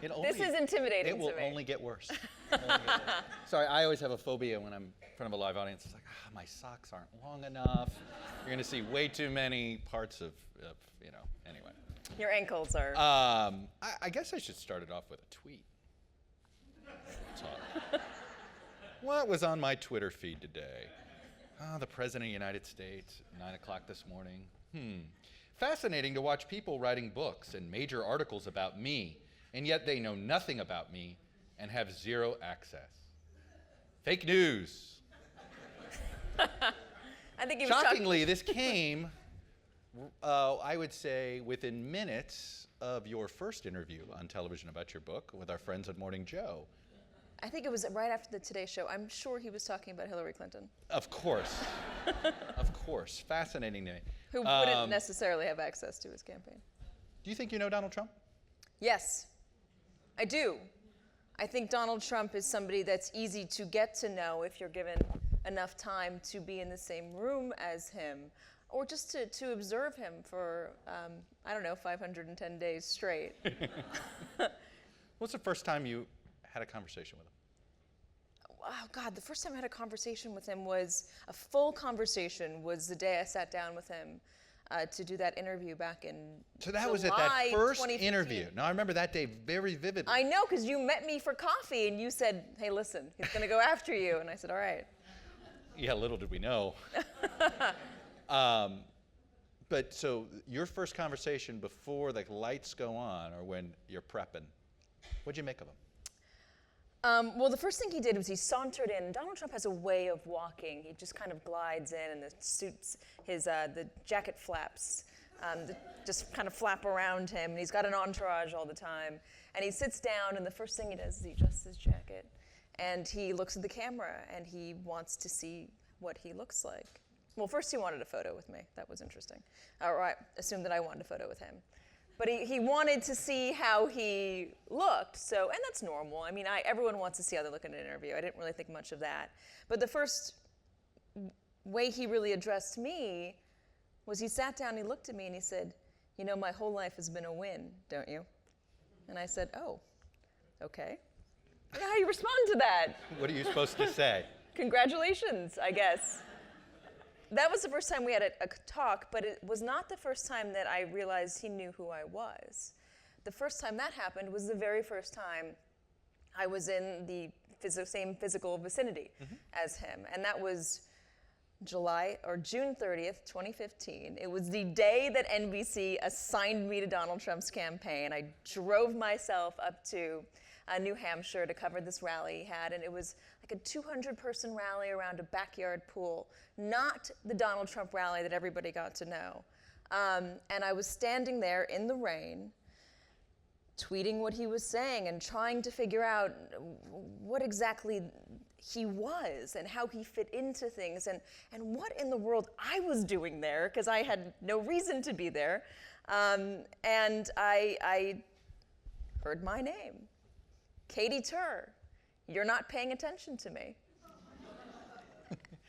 This is intimidating to me. It will only get worse. Sorry, I always have a phobia when I'm in front of a live audience. It's like, my socks aren't long enough. You're going to see way too many parts of anyway. Your ankles are... I guess I should start it off with a tweet. What was on my Twitter feed today? The President of the United States, 9 o'clock this morning. Fascinating to watch people writing books and major articles about me, and yet they know nothing about me and have zero access. Fake news. I think Shockingly, this came, I would say, within minutes of your first interview on television about your book with our friends at Morning Joe. I think it was right after the Today Show. I'm sure he was talking about Hillary Clinton. Of course. Of course. Fascinating to me. Who wouldn't necessarily have access to his campaign. Do you think you know Donald Trump? Yes, I do. I think Donald Trump is somebody that's easy to get to know if you're given enough time to be in the same room as him, or just to observe him for, 510 days straight. What's the first time you had a conversation with him? Oh, God, the first time I had a conversation with him was, a full conversation, was the day I sat down with him to do that interview back in So that July was at that first 2015. Interview. Now, I remember that day very vividly. I know, because you met me for coffee, and you said, hey, listen, he's going to go after you. And I said, all right. Yeah, little did we know. But so your first conversation before the lights go on or when you're prepping, what'd you make of him? Well, the first thing he did was he sauntered in. Donald Trump has a way of walking. He just kind of glides in, and the suits, the jacket flaps just kind of flap around him, and he's got an entourage all the time. And he sits down, and the first thing he does is he adjusts his jacket, and he looks at the camera, and he wants to see what he looks like. Well, first he wanted a photo with me. That was interesting. Or I assumed that I wanted a photo with him. But he wanted to see how he looked, and that's normal. I mean, everyone wants to see how they look in an interview. I didn't really think much of that. But the first way he really addressed me was he sat down, he looked at me, and he said, you know, my whole life has been a win, don't you? And I said, oh, okay. I don't know how you respond to that. What are you supposed to say? Congratulations, I guess. That was the first time we had a talk, but it was not the first time that I realized he knew who I was. The first time that happened was the very first time I was in the same physical vicinity as him, and that was June 30th, 2015. It was the day that NBC assigned me to Donald Trump's campaign. I drove myself up to New Hampshire to cover this rally he had, and it was like a 200-person rally around a backyard pool, not the Donald Trump rally that everybody got to know. And I was standing there in the rain, tweeting what he was saying and trying to figure out what exactly he was and how he fit into things and what in the world I was doing there, because I had no reason to be there. And I heard my name. Katy Tur, you're not paying attention to me.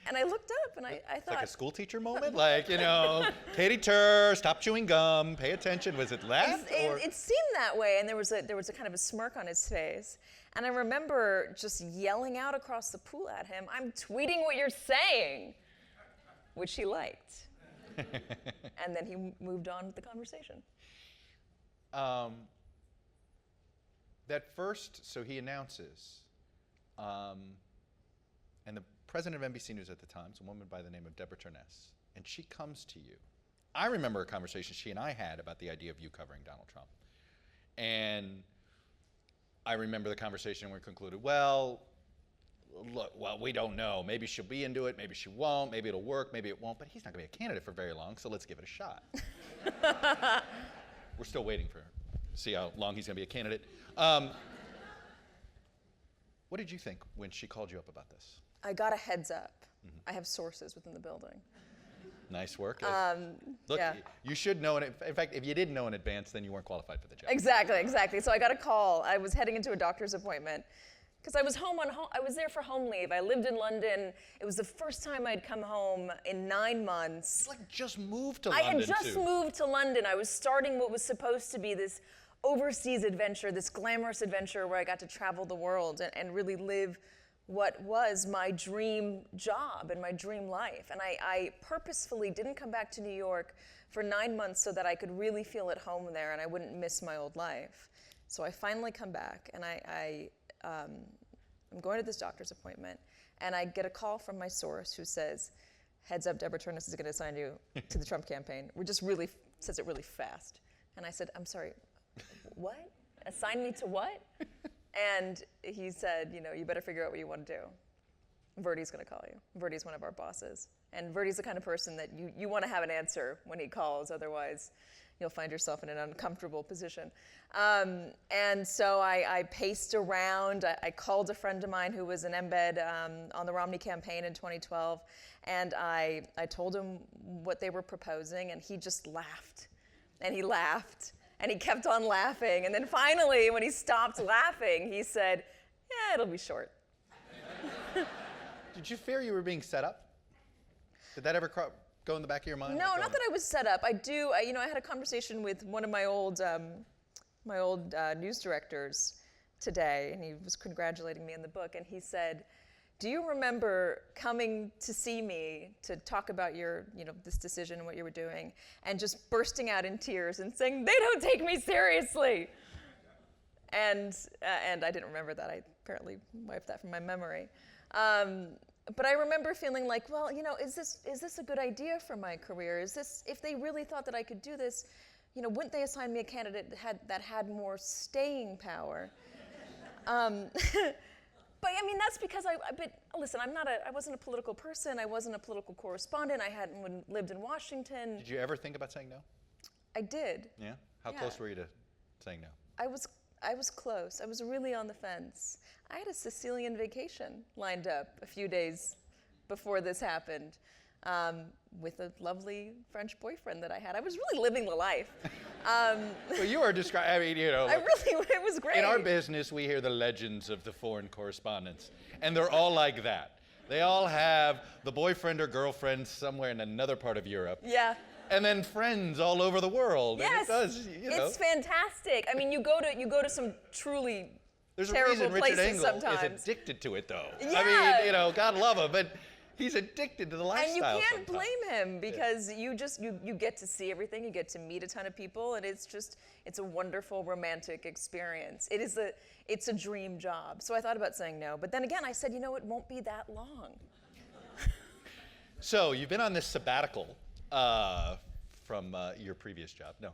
And I looked up and I thought... It's like a school teacher moment? Like, Katy Tur, stop chewing gum, pay attention. Was it that? It seemed that way, and there was a kind of a smirk on his face. And I remember just yelling out across the pool at him, I'm tweeting what you're saying, which he liked. And then he moved on with the conversation. So he announces, and the president of NBC News at the time is a woman by the name of Deborah Turness, and she comes to you. I remember a conversation she and I had about the idea of you covering Donald Trump. And I remember the conversation where we concluded, well, we don't know. Maybe she'll be into it, maybe she won't, maybe it'll work, maybe it won't, but he's not gonna be a candidate for very long, so let's give it a shot. We're still waiting for see how long he's gonna be a candidate. What did you think when she called you up about this? I got a heads up. I have sources within the building. Nice work. Look, yeah. You should know. In fact, if you didn't know in advance, then you weren't qualified for the job. Exactly. So I got a call. I was heading into a doctor's appointment because I was I was there for home leave. I lived in London. It was the first time I'd come home in 9 months. You just moved to London. I had just moved to London. I was starting what was supposed to be this overseas adventure, this glamorous adventure where I got to travel the world and really live what was my dream job and my dream life. And I purposefully didn't come back to New York for 9 months so that I could really feel at home there and I wouldn't miss my old life. So I finally come back, and I'm going to this doctor's appointment, and I get a call from my source who says, heads up, Deborah Turnus is going to assign you to the Trump campaign. Says it really fast. And I said, I'm sorry, what? Assign me to what? And he said, you better figure out what you want to do. Verdi's going to call you. Verdi's one of our bosses. And Verdi's the kind of person that you want to have an answer when he calls, otherwise you'll find yourself in an uncomfortable position. And so I paced around. I called a friend of mine who was an embed on the Romney campaign in 2012, and I told him what they were proposing, and he just laughed. And he laughed, and he kept on laughing. And then finally, when he stopped laughing, he said, yeah, it'll be short. Did you fear you were being set up? Did that ever go in the back of your mind? No, not that I was set up. I had a conversation with one of my old news directors today, and he was congratulating me on the book, and he said, do you remember coming to see me to talk about your, this decision and what you were doing, and just bursting out in tears and saying, they don't take me seriously? And I didn't remember that. I apparently wiped that from my memory. But I remember feeling like, well, is this a good idea for my career? If they really thought that I could do this, wouldn't they assign me a candidate that had more staying power? But I mean, that's because listen, I wasn't a political person. I wasn't a political correspondent. I hadn't lived in Washington. Did you ever think about saying no? I did. Yeah? How close were you to saying no? I was close. I was really on the fence. I had a Sicilian vacation lined up a few days before this happened with a lovely French boyfriend that I had. I was really living the life. Well, you are describing, it was great. In our business, we hear the legends of the foreign correspondents, and they're all like that. They all have the boyfriend or girlfriend somewhere in another part of Europe. Yeah. And then friends all over the world. Yes, and it does, it's fantastic. I mean, you go to some truly There's terrible a reason places Richard Engel sometimes. is addicted to it, though. Yeah. I mean, God love him, but he's addicted to the lifestyle. And you can't sometimes. blame him because you get to see everything, you get to meet a ton of people, and it's a wonderful romantic experience. It's a dream job. So I thought about saying no, but then again I said, it won't be that long. So you've been on this sabbatical from your previous job. No.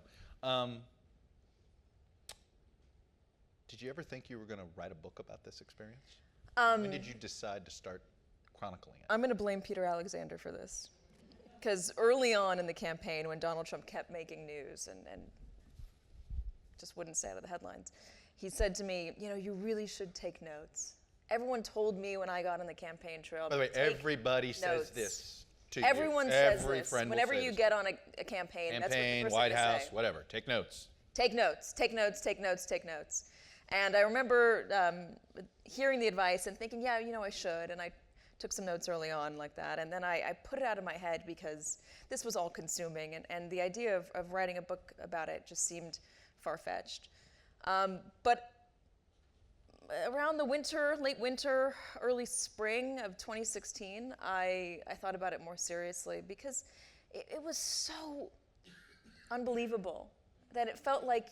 Did you ever think you were going to write a book about this experience? When did you decide to start chronicling it? I'm going to blame Peter Alexander for this. Because early on in the campaign, when Donald Trump kept making news and just wouldn't stay out of the headlines, he said to me, you really should take notes. Everyone told me when I got on the campaign trail. By the way, everybody notes. says this to Everyone you. says Every this. friend Whenever will say you this. get on a campaign, that's what the first White thing they House, say. whatever. Take notes. Take notes, take notes, take notes, take notes. And I remember hearing the advice and thinking, yeah, I should. And I took some notes early on like that. And then I put it out of my head because this was all consuming. And the idea of writing a book about it just seemed far-fetched. But around the winter, late winter, early spring of 2016, I thought about it more seriously because it was so unbelievable that it felt like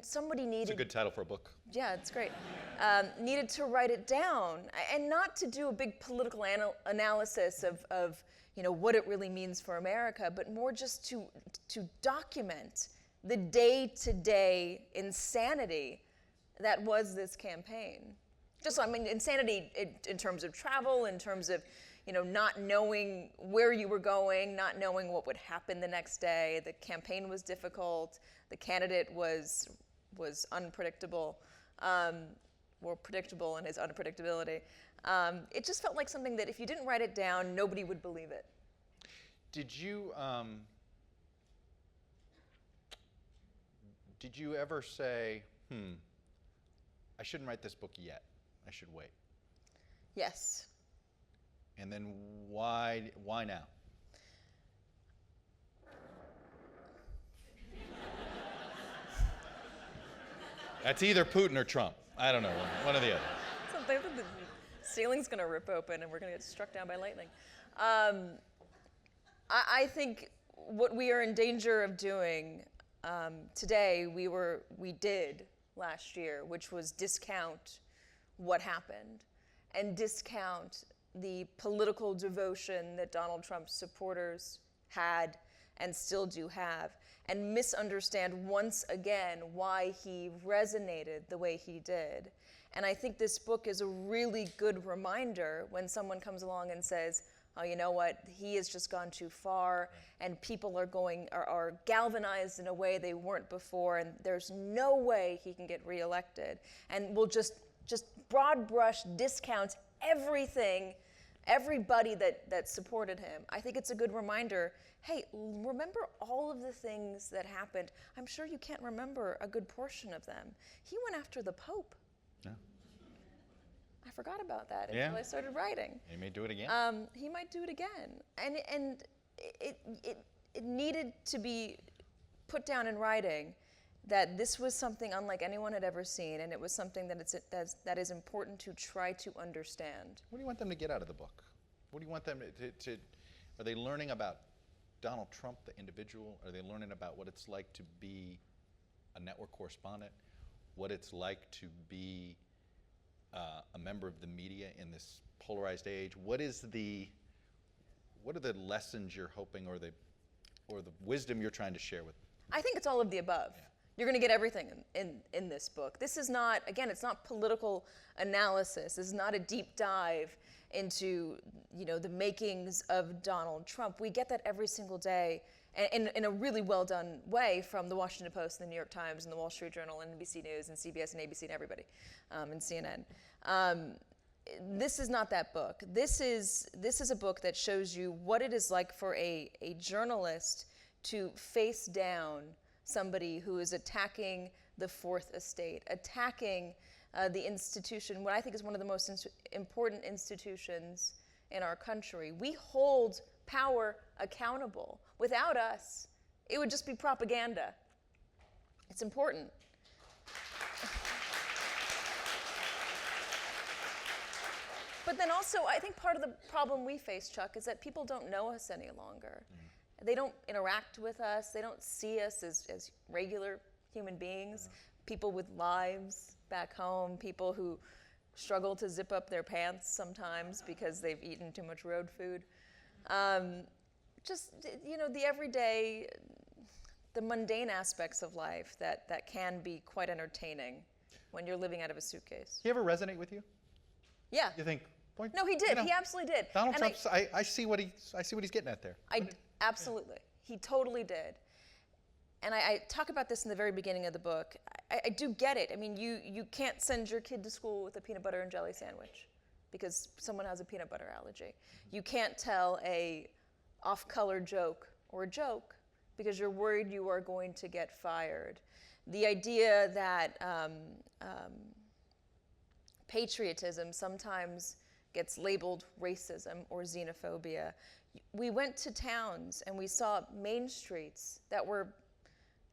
somebody needed. It's a good title for a book. Yeah, it's great. Needed to write it down and not to do a big political analysis of what it really means for America, but more just to document the day-to-day insanity that was this campaign. Insanity in terms of travel, in terms of not knowing where you were going, not knowing what would happen the next day. The campaign was difficult. The candidate was unpredictable, or predictable in his unpredictability. It just felt like something that if you didn't write it down, nobody would believe it. Did you ever say, I shouldn't write this book yet. I should wait? Yes. And then why now? That's either Putin or Trump. I don't know, one or the other. So the ceiling's going to rip open and we're going to get struck down by lightning. I think what we are in danger of doing today, we did last year, which was discount what happened and discount the political devotion that Donald Trump's supporters had and still do have, and misunderstand once again why he resonated the way he did. And I think this book is a really good reminder when someone comes along and says, oh, you know what, he has just gone too far, and people are galvanized in a way they weren't before, and there's no way he can get reelected. And we'll just broad brush discount everything, everybody that supported him. I think it's a good reminder, hey, remember all of the things that happened. I'm sure you can't remember a good portion of them. He went after the Pope. Yeah. I forgot about that until I started writing. He may do it again. He might do it again. And it needed to be put down in writing that this was something unlike anyone had ever seen, and it was something that is important to try to understand. What do you want them to get out of the book? What do you want them to are they learning about Donald Trump, the individual? Are they learning about what it's like to be a network correspondent? What it's like to be a member of the media in this polarized age? What are the lessons you're hoping, or the wisdom you're trying to share with them? I think it's all of the above. Yeah. You're going to get everything in this book. This is not, again, it's not political analysis. This is not a deep dive into, the makings of Donald Trump. We get that every single day in a really well done way from the Washington Post and the New York Times and the Wall Street Journal and NBC News and CBS and ABC and everybody, and CNN. This is not that book. This is a book that shows you what it is like for a journalist to face down somebody who is attacking the Fourth Estate, attacking the institution, what I think is one of the most important institutions in our country. We hold power accountable. Without us, it would just be propaganda. It's important. But then also, I think part of the problem we face, Chuck, is that people don't know us any longer. They don't interact with us. They don't see us as regular human beings, people with lives back home, people who struggle to zip up their pants sometimes because they've eaten too much road food. The everyday, the mundane aspects of life that can be quite entertaining when you're living out of a suitcase. He ever resonate with you? Yeah. You think, boy, no, he did. He absolutely did. Donald Trump, I see what he's getting at there. Absolutely. He totally did. And I talk about this in the very beginning of the book. I do get it. I mean, you can't send your kid to school with a peanut butter and jelly sandwich because someone has a peanut butter allergy. You can't tell a off-color joke or a joke because you're worried you are going to get fired. The idea that patriotism sometimes gets labeled racism or xenophobia. We went to towns and we saw main streets that were,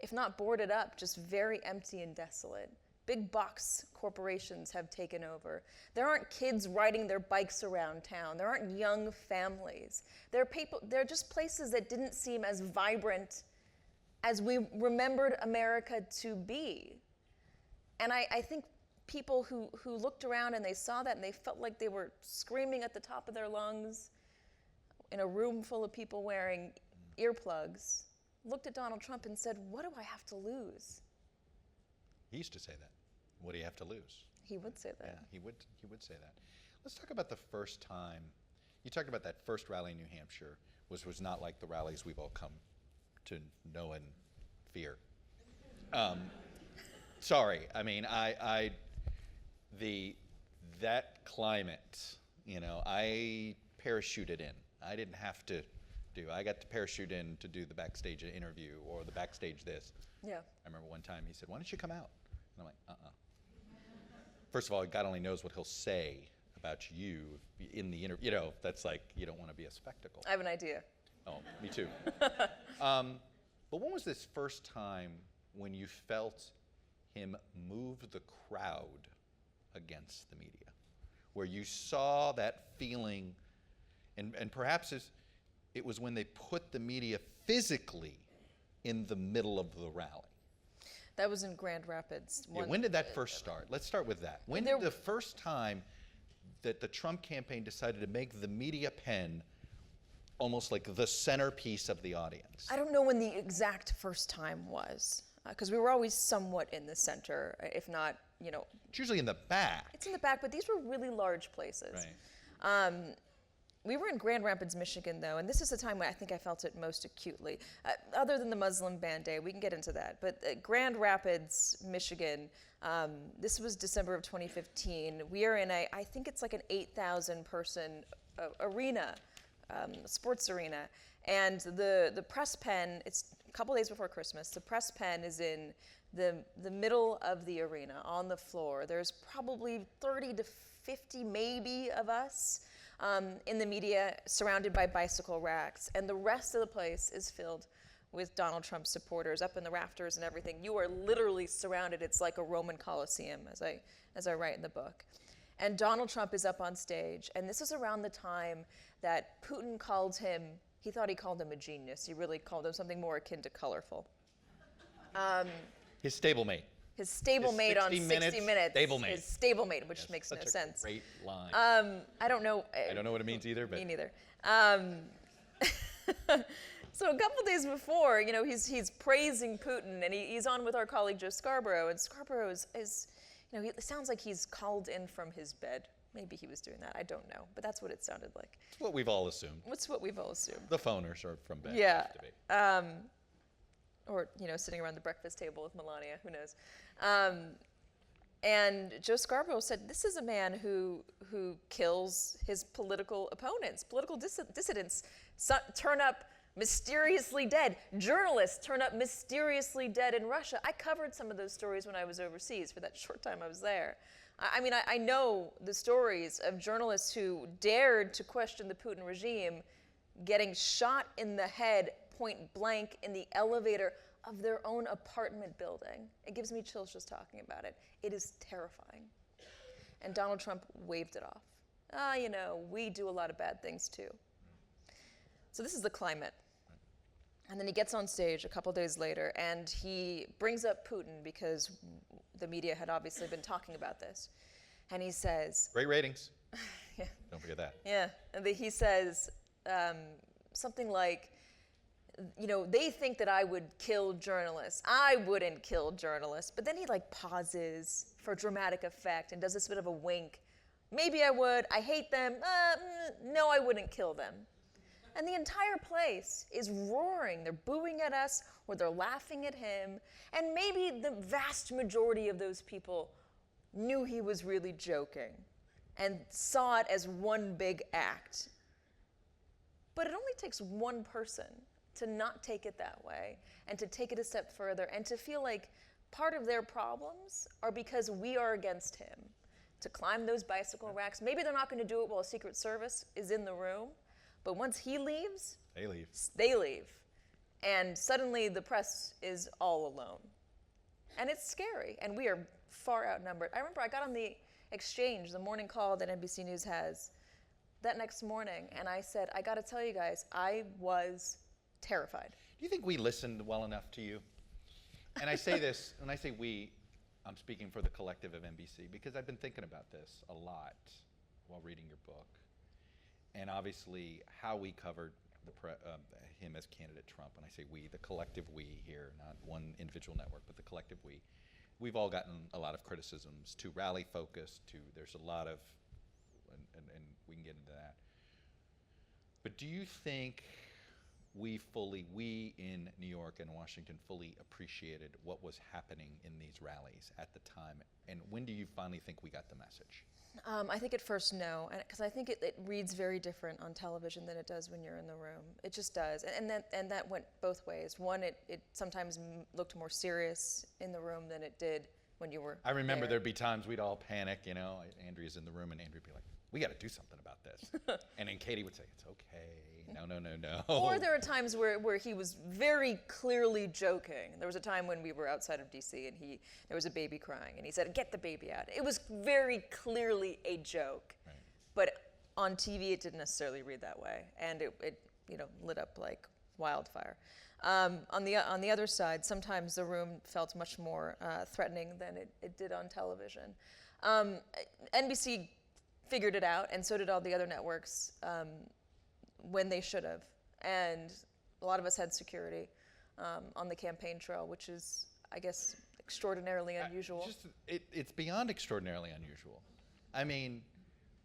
if not boarded up, just very empty and desolate. Big box corporations have taken over. There aren't kids riding their bikes around town. There aren't young families. There are just places that didn't seem as vibrant as we remembered America to be. And I think people who looked around and they saw that and they felt like they were screaming at the top of their lungs in a room full of people wearing earplugs, looked at Donald Trump and said, what do I have to lose? He used to say that. What do you have to lose? He would say that. Yeah, he would say that. Let's talk about the first time. You talked about that first rally in New Hampshire, which was not like the rallies we've all come to know and fear. Sorry, I mean, that climate, I parachuted in. I didn't have to I got to parachute in to do the backstage interview or the backstage this. Yeah. I remember one time he said, why don't you come out? And I'm like, First of all, God only knows what he'll say about you in the interview. That's like, you don't want to be a spectacle. I have an idea. Oh, me too. But when was this first time when you felt him move the crowd against the media, where you saw that feeling, and perhaps it was when they put the media physically in the middle of the rally. That was in Grand Rapids. Yeah, when did that first start? Let's start with that. When did the first time that the Trump campaign decided to make the media pen almost like the centerpiece of the audience? I don't know when the exact first time was, because we were always somewhat in the center, if not, It's usually in the back. It's in the back, but these were really large places. Right. We were in Grand Rapids, Michigan, though, and this is the time when I think I felt it most acutely. Other than the Muslim Ban Day, we can get into that. But Grand Rapids, Michigan, this was December of 2015. We are in I think it's like an 8,000 person arena, sports arena. And the press pen, it's a couple days before Christmas, the press pen is in the middle of the arena, on the floor. There's probably 30 to 50 maybe of us in the media, surrounded by bicycle racks, and the rest of the place is filled with Donald Trump supporters up in the rafters and everything. You are literally surrounded. It's like a Roman Colosseum, as I write in the book. And Donald Trump is up on stage, and this is around the time that Putin called him, he thought he called him a genius. He really called him something more akin to colorful. His stablemate. His stablemate on 60 Minutes. Stablemate. His stablemate, which Yes, makes no such a sense. Great line. I don't know. I don't know what it means either, but Me neither. So a couple days before, he's praising Putin, and he's on with our colleague Joe Scarborough, and Scarborough is it sounds like he's called in from his bed. Maybe he was doing that. I don't know, but that's what it sounded like. It's what we've all assumed. What's what we've all assumed? The phoners are from bed. Yeah. Used to be. Or sitting around the breakfast table with Melania. Who knows? And Joe Scarborough said, this is a man who kills his political opponents. Political dissidents turn up mysteriously dead. Journalists turn up mysteriously dead in Russia. I covered some of those stories when I was overseas for that short time I was there. I know the stories of journalists who dared to question the Putin regime getting shot in the head point blank in the elevator of their own apartment building. It gives me chills just talking about it. It is terrifying. And Donald Trump waved it off. We do a lot of bad things too. So this is the climate. And then he gets on stage a couple days later, and he brings up Putin because the media had obviously been talking about this. And he says... Great ratings. Yeah. Don't forget that. Yeah. And he says something like, they think that I would kill journalists. I wouldn't kill journalists. But then he pauses for dramatic effect and does this bit of a wink. Maybe I would. I hate them. No, I wouldn't kill them. And the entire place is roaring. They're booing at us, or they're laughing at him. And maybe the vast majority of those people knew he was really joking and saw it as one big act. But it only takes one person to not take it that way and to take it a step further and to feel like part of their problems are because we are against him. To climb those bicycle racks. Maybe they're not going to do it while Secret Service is in the room, but once he leaves, they leave. And suddenly the press is all alone. And it's scary, and we are far outnumbered. I remember I got on the exchange, the morning call that NBC News has, that next morning, and I said, I got to tell you guys, I was terrified. Do you think we listened well enough to you? And I say this, when I say we, I'm speaking for the collective of NBC, because I've been thinking about this a lot while reading your book. And obviously, how we covered him as candidate Trump. When I say we, the collective we here, not one individual network, but the collective we. We've all gotten a lot of criticisms, too rally focused, there's a lot of, and we can get into that. But do you think we in New York and Washington fully appreciated what was happening in these rallies at the time? And when do you finally think we got the message? I think at first, no, because I think it reads very different on television than it does when you're in the room. It just does, and that went both ways. One, it sometimes looked more serious in the room than it did when you were I remember there. there'd be times we'd all panic, Andrea's in the room and Andrea'd be like, we got to do something about this. And then Katy would say, it's okay. No. Or there are times where he was very clearly joking. There was a time when we were outside of DC and there was a baby crying and he said, get the baby out. It was very clearly a joke. Right. But on TV it didn't necessarily read that way. And it lit up like wildfire. On the other side, sometimes the room felt much more threatening than it did on television. NBC figured it out, and so did all the other networks when they should have. And a lot of us had security on the campaign trail, which is, I guess, extraordinarily unusual. It's beyond extraordinarily unusual. I mean,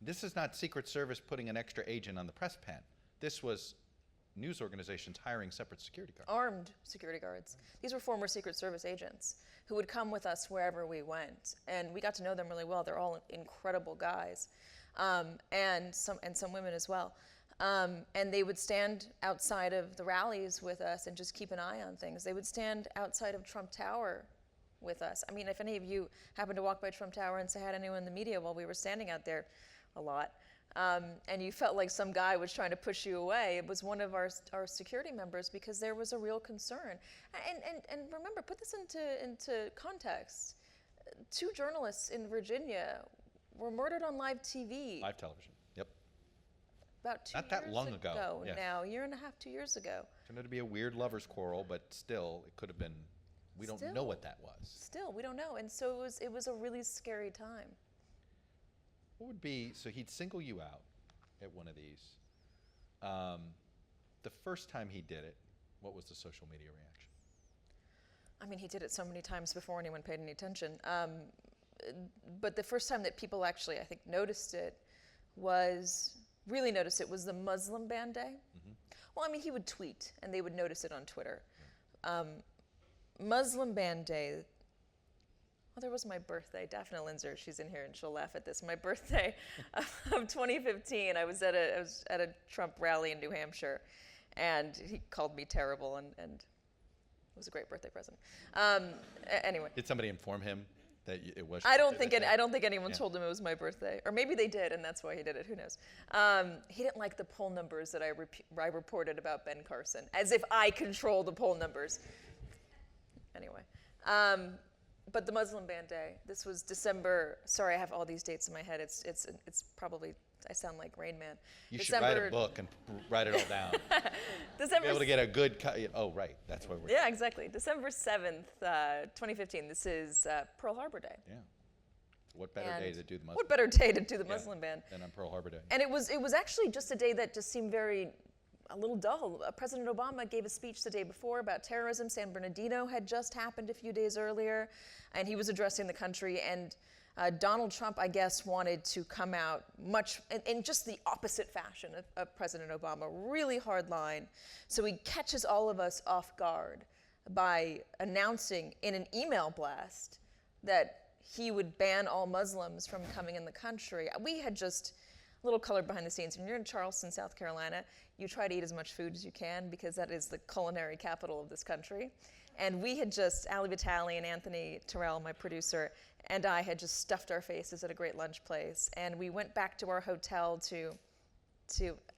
this is not Secret Service putting an extra agent on the press pen. This was news organizations hiring separate security guards. Armed security guards. These were former Secret Service agents who would come with us wherever we went. And we got to know them really well. They're all incredible guys. And some women as well. And they would stand outside of the rallies with us and just keep an eye on things. They would stand outside of Trump Tower with us. I mean, if any of you happened to walk by Trump Tower and say hi to anyone in the media while we were standing out there, a lot, and you felt like some guy was trying to push you away, it was one of our security members because there was a real concern. And remember, put this into context. 2 journalists in Virginia were murdered on live TV. Live television. Yep. About 2 Not that long ago. Yeah. Now, a year and a half, 2 years ago. Turned out to be a weird lover's quarrel, but still, it could have been. We don't know what that was. Still, we don't know, and so it was a really scary time. What would be, so he'd single you out at one of these. The first time he did it, what was the social media reaction? I mean, he did it so many times before anyone paid any attention. But the first time that people actually, I think, really noticed it was the Muslim ban day. Mm-hmm. Well, I mean, he would tweet, and they would notice it on Twitter. Muslim ban day. Well, there was my birthday. Daphne Linzer, she's in here and she'll laugh at this. My birthday of 2015, I was at a Trump rally in New Hampshire, and he called me terrible, and it was a great birthday present. Anyway. Did somebody inform him that it was? I don't think anyone told him it was my birthday, or maybe they did, and that's why he did it. Who knows? He didn't like the poll numbers that I reported about Ben Carson, as if I control the poll numbers. Anyway. But the Muslim ban day, this was December. Sorry, I have all these dates in my head. It's probably, I sound like Rain Man. You should write a book and write it all down. Be able to get a good oh, right, that's what we're Yeah, exactly. December 7th, 2015. This is Pearl Harbor Day. Yeah. What better day to do the Muslim? What better day to do the Muslim ban than on Pearl Harbor Day? And it was actually just a day that just seemed a little dull. President Obama gave a speech the day before about terrorism. San Bernardino had just happened a few days earlier, and he was addressing the country. And Donald Trump, I guess, wanted to come out much in just the opposite fashion of President Obama, really hard line. So he catches all of us off guard by announcing in an email blast that he would ban all Muslims from coming in the country. We had just a little color behind the scenes. When you're in Charleston, South Carolina, you try to eat as much food as you can because that is the culinary capital of this country. And we had just, Ali Vitale and Anthony Terrell, my producer, and I had just stuffed our faces at a great lunch place. And we went back to our hotel to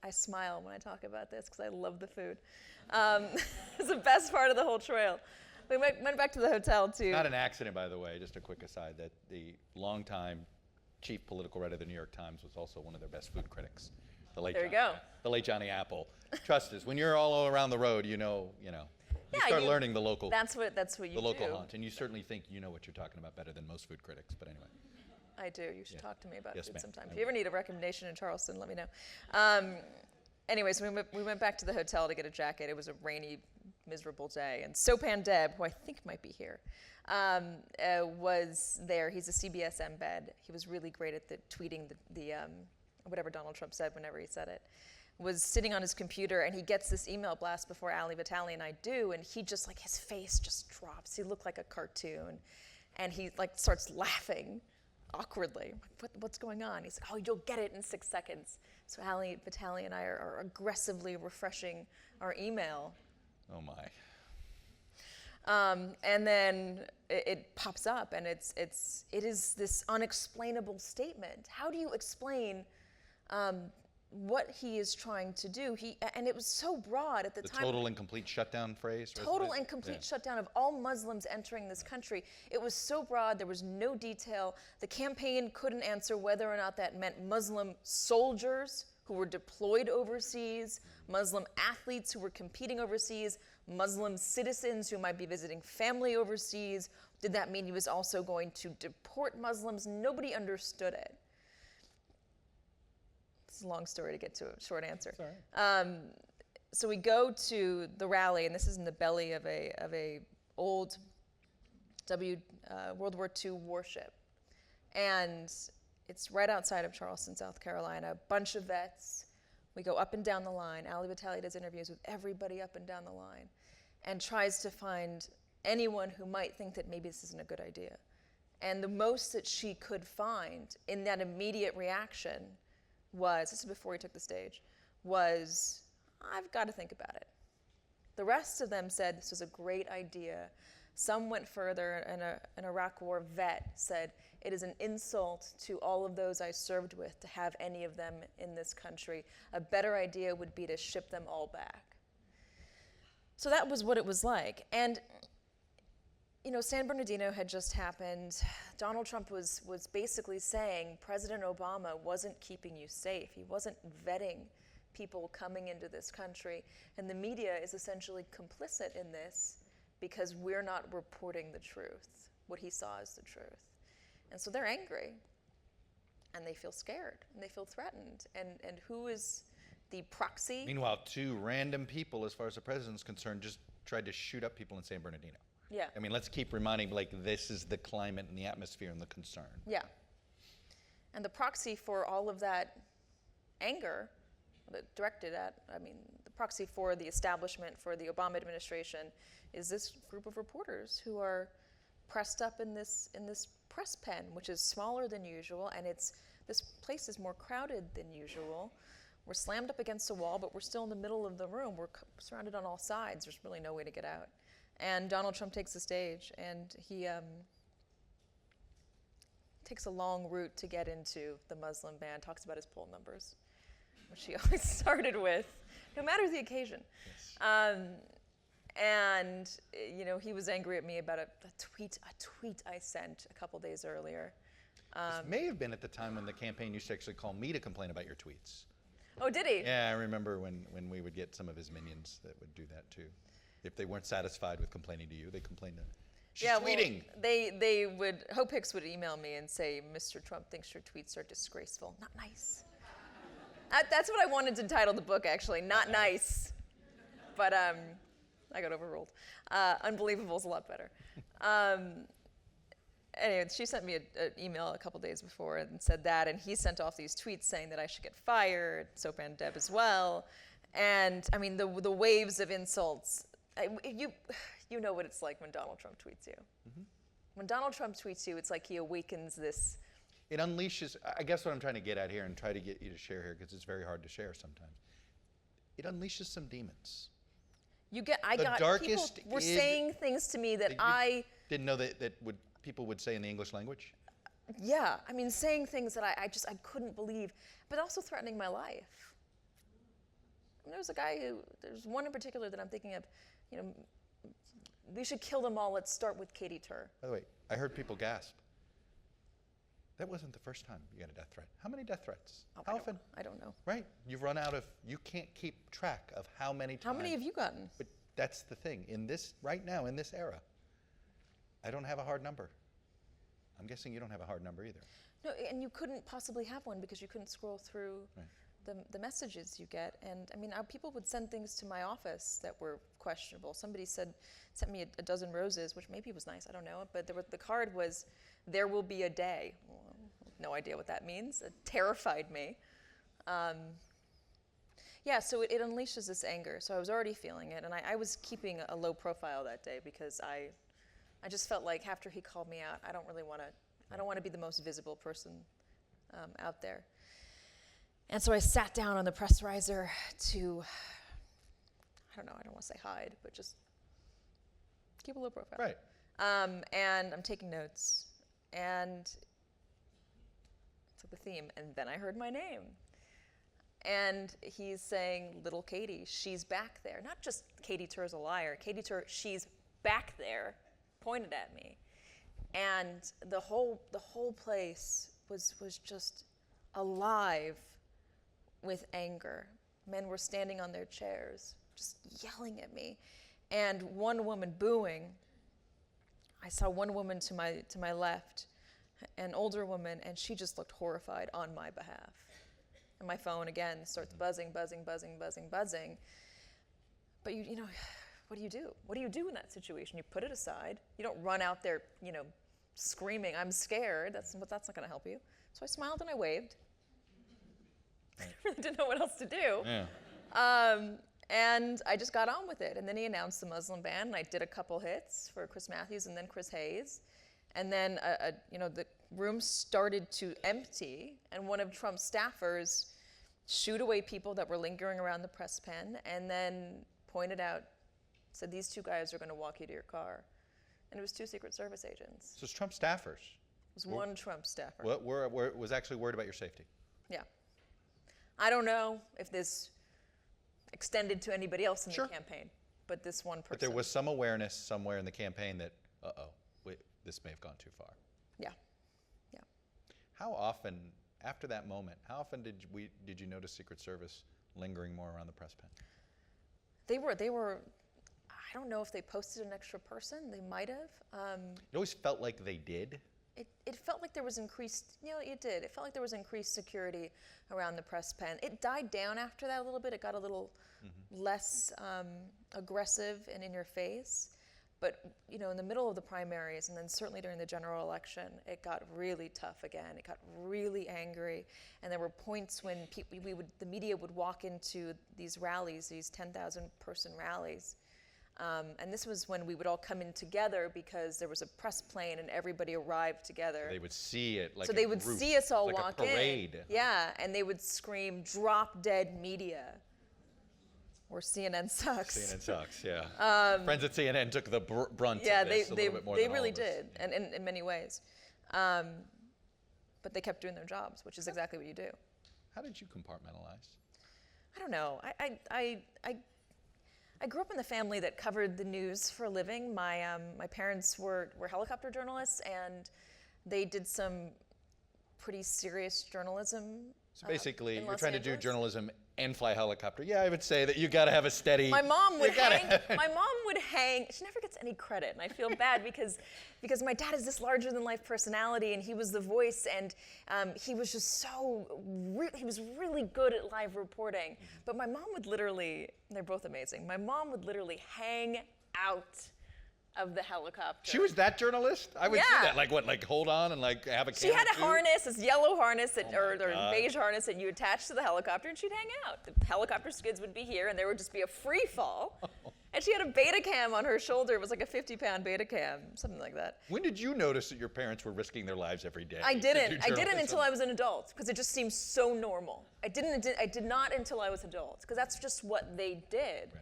I smile when I talk about this because I love the food. It's the best part of the whole trail. We went back to the hotel to... Not an accident, by the way, just a quick aside, that the longtime chief political writer of the New York Times was also one of their best food critics. The late Johnny Apple. Trust us, when you're all around the road, you start learning the local. That's what you do. The local haunt, and you certainly think you know what you're talking about better than most food critics. But anyway. I do. You should talk to me about food sometime. If you ever need a recommendation in Charleston, let me know. Anyways, we went back to the hotel to get a jacket. It was a rainy, miserable day, and Sopan Deb, who I think might be here, was there. He's a CBS embed. He was really great at tweeting the whatever Donald Trump said whenever he said it. Was sitting on his computer, and he gets this email blast before Ali Vitale and I do, and he just his face just drops. He looked like a cartoon, and he starts laughing awkwardly. What's going on? He said, "Oh, you'll get it in 6 seconds." So Ali Vitale and I are aggressively refreshing our email. Oh my. And then it pops up, and it is this unexplainable statement. How do you explain what he is trying to do? And it was so broad at the time. The total and complete shutdown phrase? Total and complete shutdown of all Muslims entering this country. It was so broad, there was no detail. The campaign couldn't answer whether or not that meant Muslim soldiers who were deployed overseas, Muslim athletes who were competing overseas, Muslim citizens who might be visiting family overseas. Did that mean he was also going to deport Muslims? Nobody understood it. It's a long story to get to a short answer. Sorry. So we go to the rally, and this is in the belly of a old World War II warship. And it's right outside of Charleston, South Carolina. A bunch of vets. We go up and down the line. Ali Battaglia does interviews with everybody up and down the line and tries to find anyone who might think that maybe this isn't a good idea. And the most that she could find in that immediate reaction was, this is before he took the stage, was, I've got to think about it. The rest of them said this was a great idea. Some went further, and an Iraq War vet said, it is an insult to all of those I served with to have any of them in this country. A better idea would be to ship them all back. So that was what it was like. And, San Bernardino had just happened. Donald Trump was basically saying President Obama wasn't keeping you safe. He wasn't vetting people coming into this country. And the media is essentially complicit in this because we're not reporting the truth, what he saw as the truth. And so they're angry, and they feel scared, and they feel threatened. And who is the proxy? Meanwhile, two random people, as far as the president's concerned, just tried to shoot up people in San Bernardino. Yeah. I mean, let's keep reminding, this is the climate and the atmosphere and the concern. Yeah. And the proxy for all of that anger directed at, the proxy for the establishment, for the Obama administration, is this group of reporters who are pressed up in this press pen, which is smaller than usual, and this place is more crowded than usual. We're slammed up against a wall, but we're still in the middle of the room. We're surrounded on all sides. There's really no way to get out. And Donald Trump takes the stage, and he takes a long route to get into the Muslim ban, talks about his poll numbers, which he always started with, no matter the occasion. Yes. And he was angry at me about a tweet I sent a couple days earlier. This may have been at the time when the campaign used to actually call me to complain about your tweets. Oh, did he? Yeah, I remember when we would get some of his minions that would do that too. If they weren't satisfied with complaining to you, they complained to she's tweeting. Well, Hope Hicks would email me and say, Mr. Trump thinks your tweets are disgraceful. Not nice. That's what I wanted to title the book, actually. Not nice. But I got overruled. Unbelievable is a lot better. Anyway, she sent me an email a couple days before and said that, and he sent off these tweets saying that I should get fired, Soap and Deb as well. And, the waves of insults. You know what it's like when Donald Trump tweets you. Mm-hmm. When Donald Trump tweets you, it's like he awakens this. It unleashes, I guess what I'm trying to get at here and try to get you to share here, because it's very hard to share sometimes. It unleashes some demons. People were saying things to me that I didn't know that people would say in the English language. Yeah, saying things that I couldn't believe, but also threatening my life. There's one in particular that I'm thinking of, we should kill them all, let's start with Katy Tur. By the way, I heard people gasp. That wasn't the first time you got a death threat. How many death threats? How often? I don't know. Right. You can't keep track of how many times. How many have you gotten? But that's the thing. Right now, in this era, I don't have a hard number. I'm guessing you don't have a hard number either. No, and you couldn't possibly have one because you couldn't scroll through the messages you get. And people would send things to my office that were questionable. Somebody sent me a dozen roses, which maybe was nice, I don't know. But the card was, there will be a day. Well, no idea what that means. It terrified me. So it unleashes this anger. So I was already feeling it. And I was keeping a low profile that day because I just felt like after he called me out, I don't want to be the most visible person out there. And so I sat down on the press riser to, I don't want to say hide, but just keep a low profile. Right. And I'm taking notes, and it's like the theme. And then I heard my name. And he's saying, little Katy, she's back there. Not just Katy Tur's a liar. Katy Tur, she's back there, pointed at me. And the whole place was just alive with anger. Men were standing on their chairs, just yelling at me. And one woman booing. I saw one woman to my left, an older woman, and she just looked horrified on my behalf. And my phone again starts buzzing. But you know, what do you do? What do you do in that situation? You put it aside. You don't run out there, screaming, I'm scared. That's not going to help you. So I smiled and I waved. Right. I really didn't know what else to do. Yeah. And I just got on with it. And then he announced the Muslim ban, and I did a couple hits for Chris Matthews and then Chris Hayes. And then, the room started to empty, and one of Trump's staffers shooed away people that were lingering around the press pen, and then pointed out, said, these two guys are going to walk you to your car. And it was 2 Secret Service agents. So it's Trump staffers. It was one Trump staffer. What was actually worried about your safety? Yeah. I don't know if this extended to anybody else in the campaign, but this one person. But there was some awareness somewhere in the campaign that, wait, this may have gone too far. Yeah. How often, after that moment, did you notice Secret Service lingering more around the press pen? They were. I don't know if they posted an extra person. They might have. It always felt like they did. It felt like there was increased. It did. It felt like there was increased security around the press pen. It died down after that a little bit. It got a little less aggressive and in your face. But in the middle of the primaries, and then certainly during the general election, it got really tough again. It got really angry, and there were points when the media would walk into these rallies, these 10,000-person rallies, and this was when we would all come in together because there was a press plane and everybody arrived together. They would see it like so a they would group, see us all like walk a parade. in. Yeah, and they would scream, "Drop dead media." Or CNN sucks. CNN sucks, yeah. Friends at CNN took the brunt of this a little bit more they than really all of us. did, and in many ways. But they kept doing their jobs, which is exactly what you do. How did you compartmentalize? I don't know. I grew up in the family that covered the news for a living. My parents were helicopter journalists, and they did some pretty serious journalism. So basically, in you're Los trying to do Angeles. journalism and fly helicopter. Yeah, I would say that you got to have a steady. My mom would hang. She never gets any credit, and I feel bad because my dad is this larger than life personality, and he was the voice, and he was just he was really good at live reporting. But my mom would literally, they're both amazing. My mom would literally hang out of the helicopter. She was that journalist? I would see Yeah. that. Like hold on and like have a She had a camera, too? harness, this yellow harness or God. beige harness that you attached to the helicopter, and she'd hang out. The helicopter skids would be here, and there would just be a free fall. And she had a beta cam on her shoulder. It was like a 50-pound beta cam, something like that. When did you notice that your parents were risking their lives every day? I to didn't. do I didn't journalism? until I was an adult, because it just seemed so normal. I did not until I was adult, because that's just what they did. Right.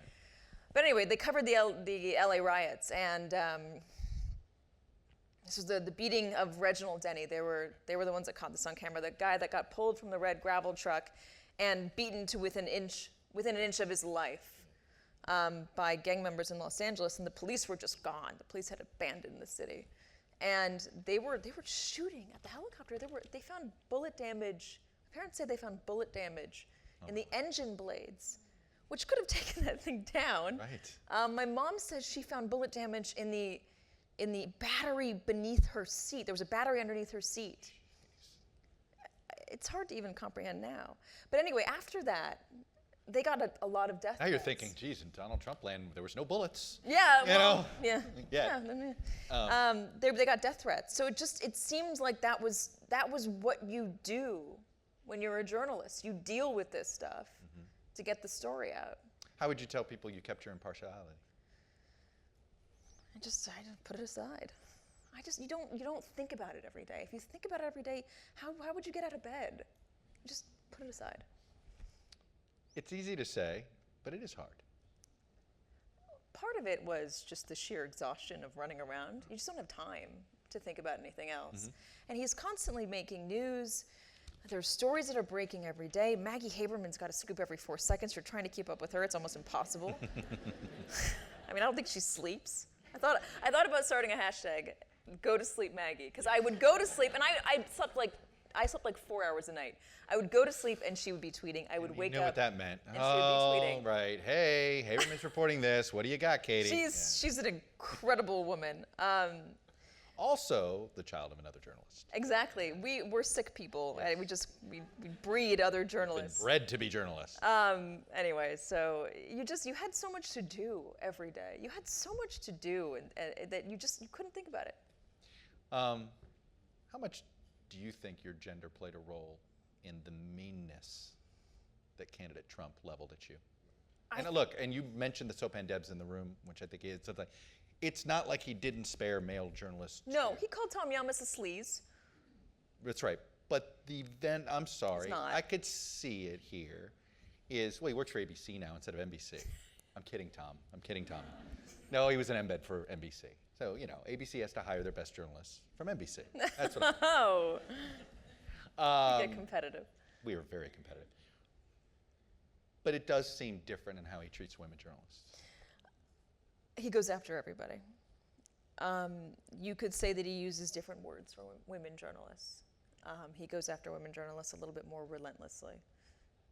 But anyway, they covered the LA riots, and this was the beating of Reginald Denny. They were the ones that caught this on camera. The guy that got pulled from the red gravel truck and beaten to within an inch of his life by gang members in Los Angeles, and the police were just gone. The police had abandoned the city, and they were shooting at the helicopter. They found bullet damage. My parents said they found bullet damage in the engine blades, which could have taken that thing down. Right. My mom says she found bullet damage in the battery beneath her seat. There was a battery underneath her seat. It's hard to even comprehend now. But anyway, after that, they got a lot of death Now you're threats. thinking, geez, in Donald Trump land, there was no bullets. Yeah, You well, know? yeah. Yeah. They got death threats. So it seems like that was what you do when you're a journalist. You deal with this stuff to get the story out. How would you tell people you kept your impartiality? I just put it aside. You don't think about it every day. If you think about it every day, how would you get out of bed? Just put it aside. It's easy to say, but it is hard. part of it was just the sheer exhaustion of running around. You just don't have time to think about anything else. And he's constantly making news. There's stories that are breaking every day. Maggie Haberman's got a scoop every 4 seconds. You're trying to keep up with her. It's almost impossible. I mean, I don't think she sleeps. I thought about starting a hashtag, go to sleep Maggie, because I would go to sleep, and I slept like 4 hours a night. I would go to sleep and she would be tweeting. I would wake up. You know what that meant. And she would be tweeting. Right. Hey, Haberman's reporting this. What do you got, Katy? She's an incredible woman. Also the child of another journalist. Exactly. We're sick people. Yes. We breed other journalists. Been bred to be journalists. Anyway, so you had so much to do every day. You had so much to do and that you couldn't think about it. How much do you think your gender played a role in the meanness that candidate Trump leveled at you? And look, and you mentioned the soap and Debs in the room, which I think is something. It's not like he didn't spare male journalists. No, he called Tom Yamas a sleaze. That's right. But I'm sorry, it's not. I could see it here, well, he works for ABC now instead of NBC. I'm kidding, Tom. No, he was an embed for NBC. So, ABC has to hire their best journalists from NBC. That's what Oh. You get competitive. We are very competitive. But it does seem different in how he treats women journalists. He goes after everybody. You could say that he uses different words for women journalists. He goes after women journalists a little bit more relentlessly.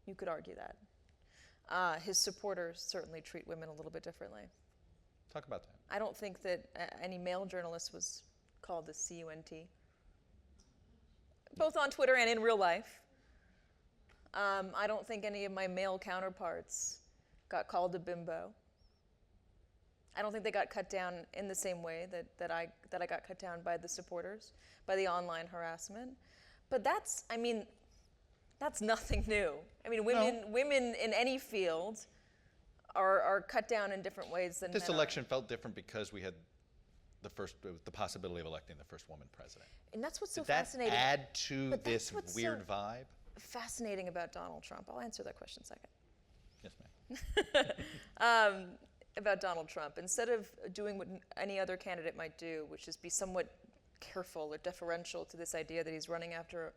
You could argue that. His supporters certainly treat women a little bit differently. Talk about that. I don't think that any male journalist was called the CUNT, both on Twitter and in real life. I don't think any of my male counterparts got called a bimbo. I don't think they got cut down in the same way that I got cut down by the supporters, by the online harassment. But that's nothing new. I mean, women in any field are cut down in different ways than this men election are. felt different because we had the possibility of electing the first woman president. And that's what's so Did that fascinating. add to But this that's weird so vibe? Fascinating about Donald Trump. I'll answer that question second. Yes, ma'am. About Donald Trump. Instead of doing what any other candidate might do, which is be somewhat careful or deferential to this idea that he's running after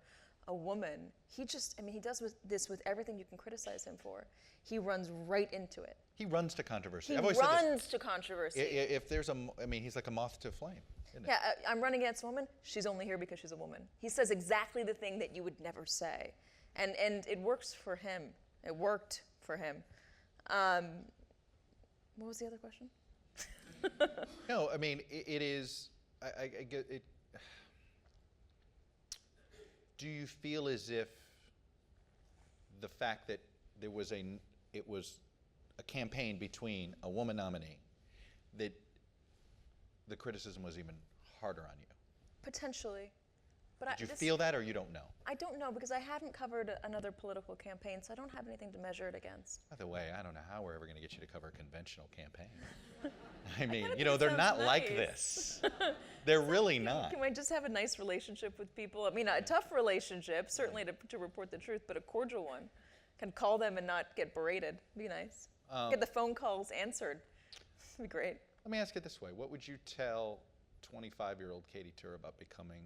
a woman, he does this with everything you can criticize him for. He runs right into it. He runs to controversy. He I've always said this. runs to controversy. If there's he's like a moth to a flame. Isn't Yeah, I'm running against a woman. She's only here because she's a woman. He says exactly the thing that you would never say. And it works for him. It worked for him. What was the other question? No, I mean, it is, I get it. Do you feel as if the fact that it was a campaign between a woman nominee, that the criticism was even harder on you? Potentially. But Did you feel that, or you don't know? I don't know, because I haven't covered another political campaign, so I don't have anything to measure it against. By the way, I don't know how we're ever going to get you to cover a conventional campaign. I mean, they're not nice. like this. They're really not. Can we just have a nice relationship with people? I mean, a tough relationship, certainly to report the truth, but a cordial one. Can call them and not get berated. Be nice. Get the phone calls answered. Be great. Let me ask it this way. What would you tell 25-year-old Katy Tur about becoming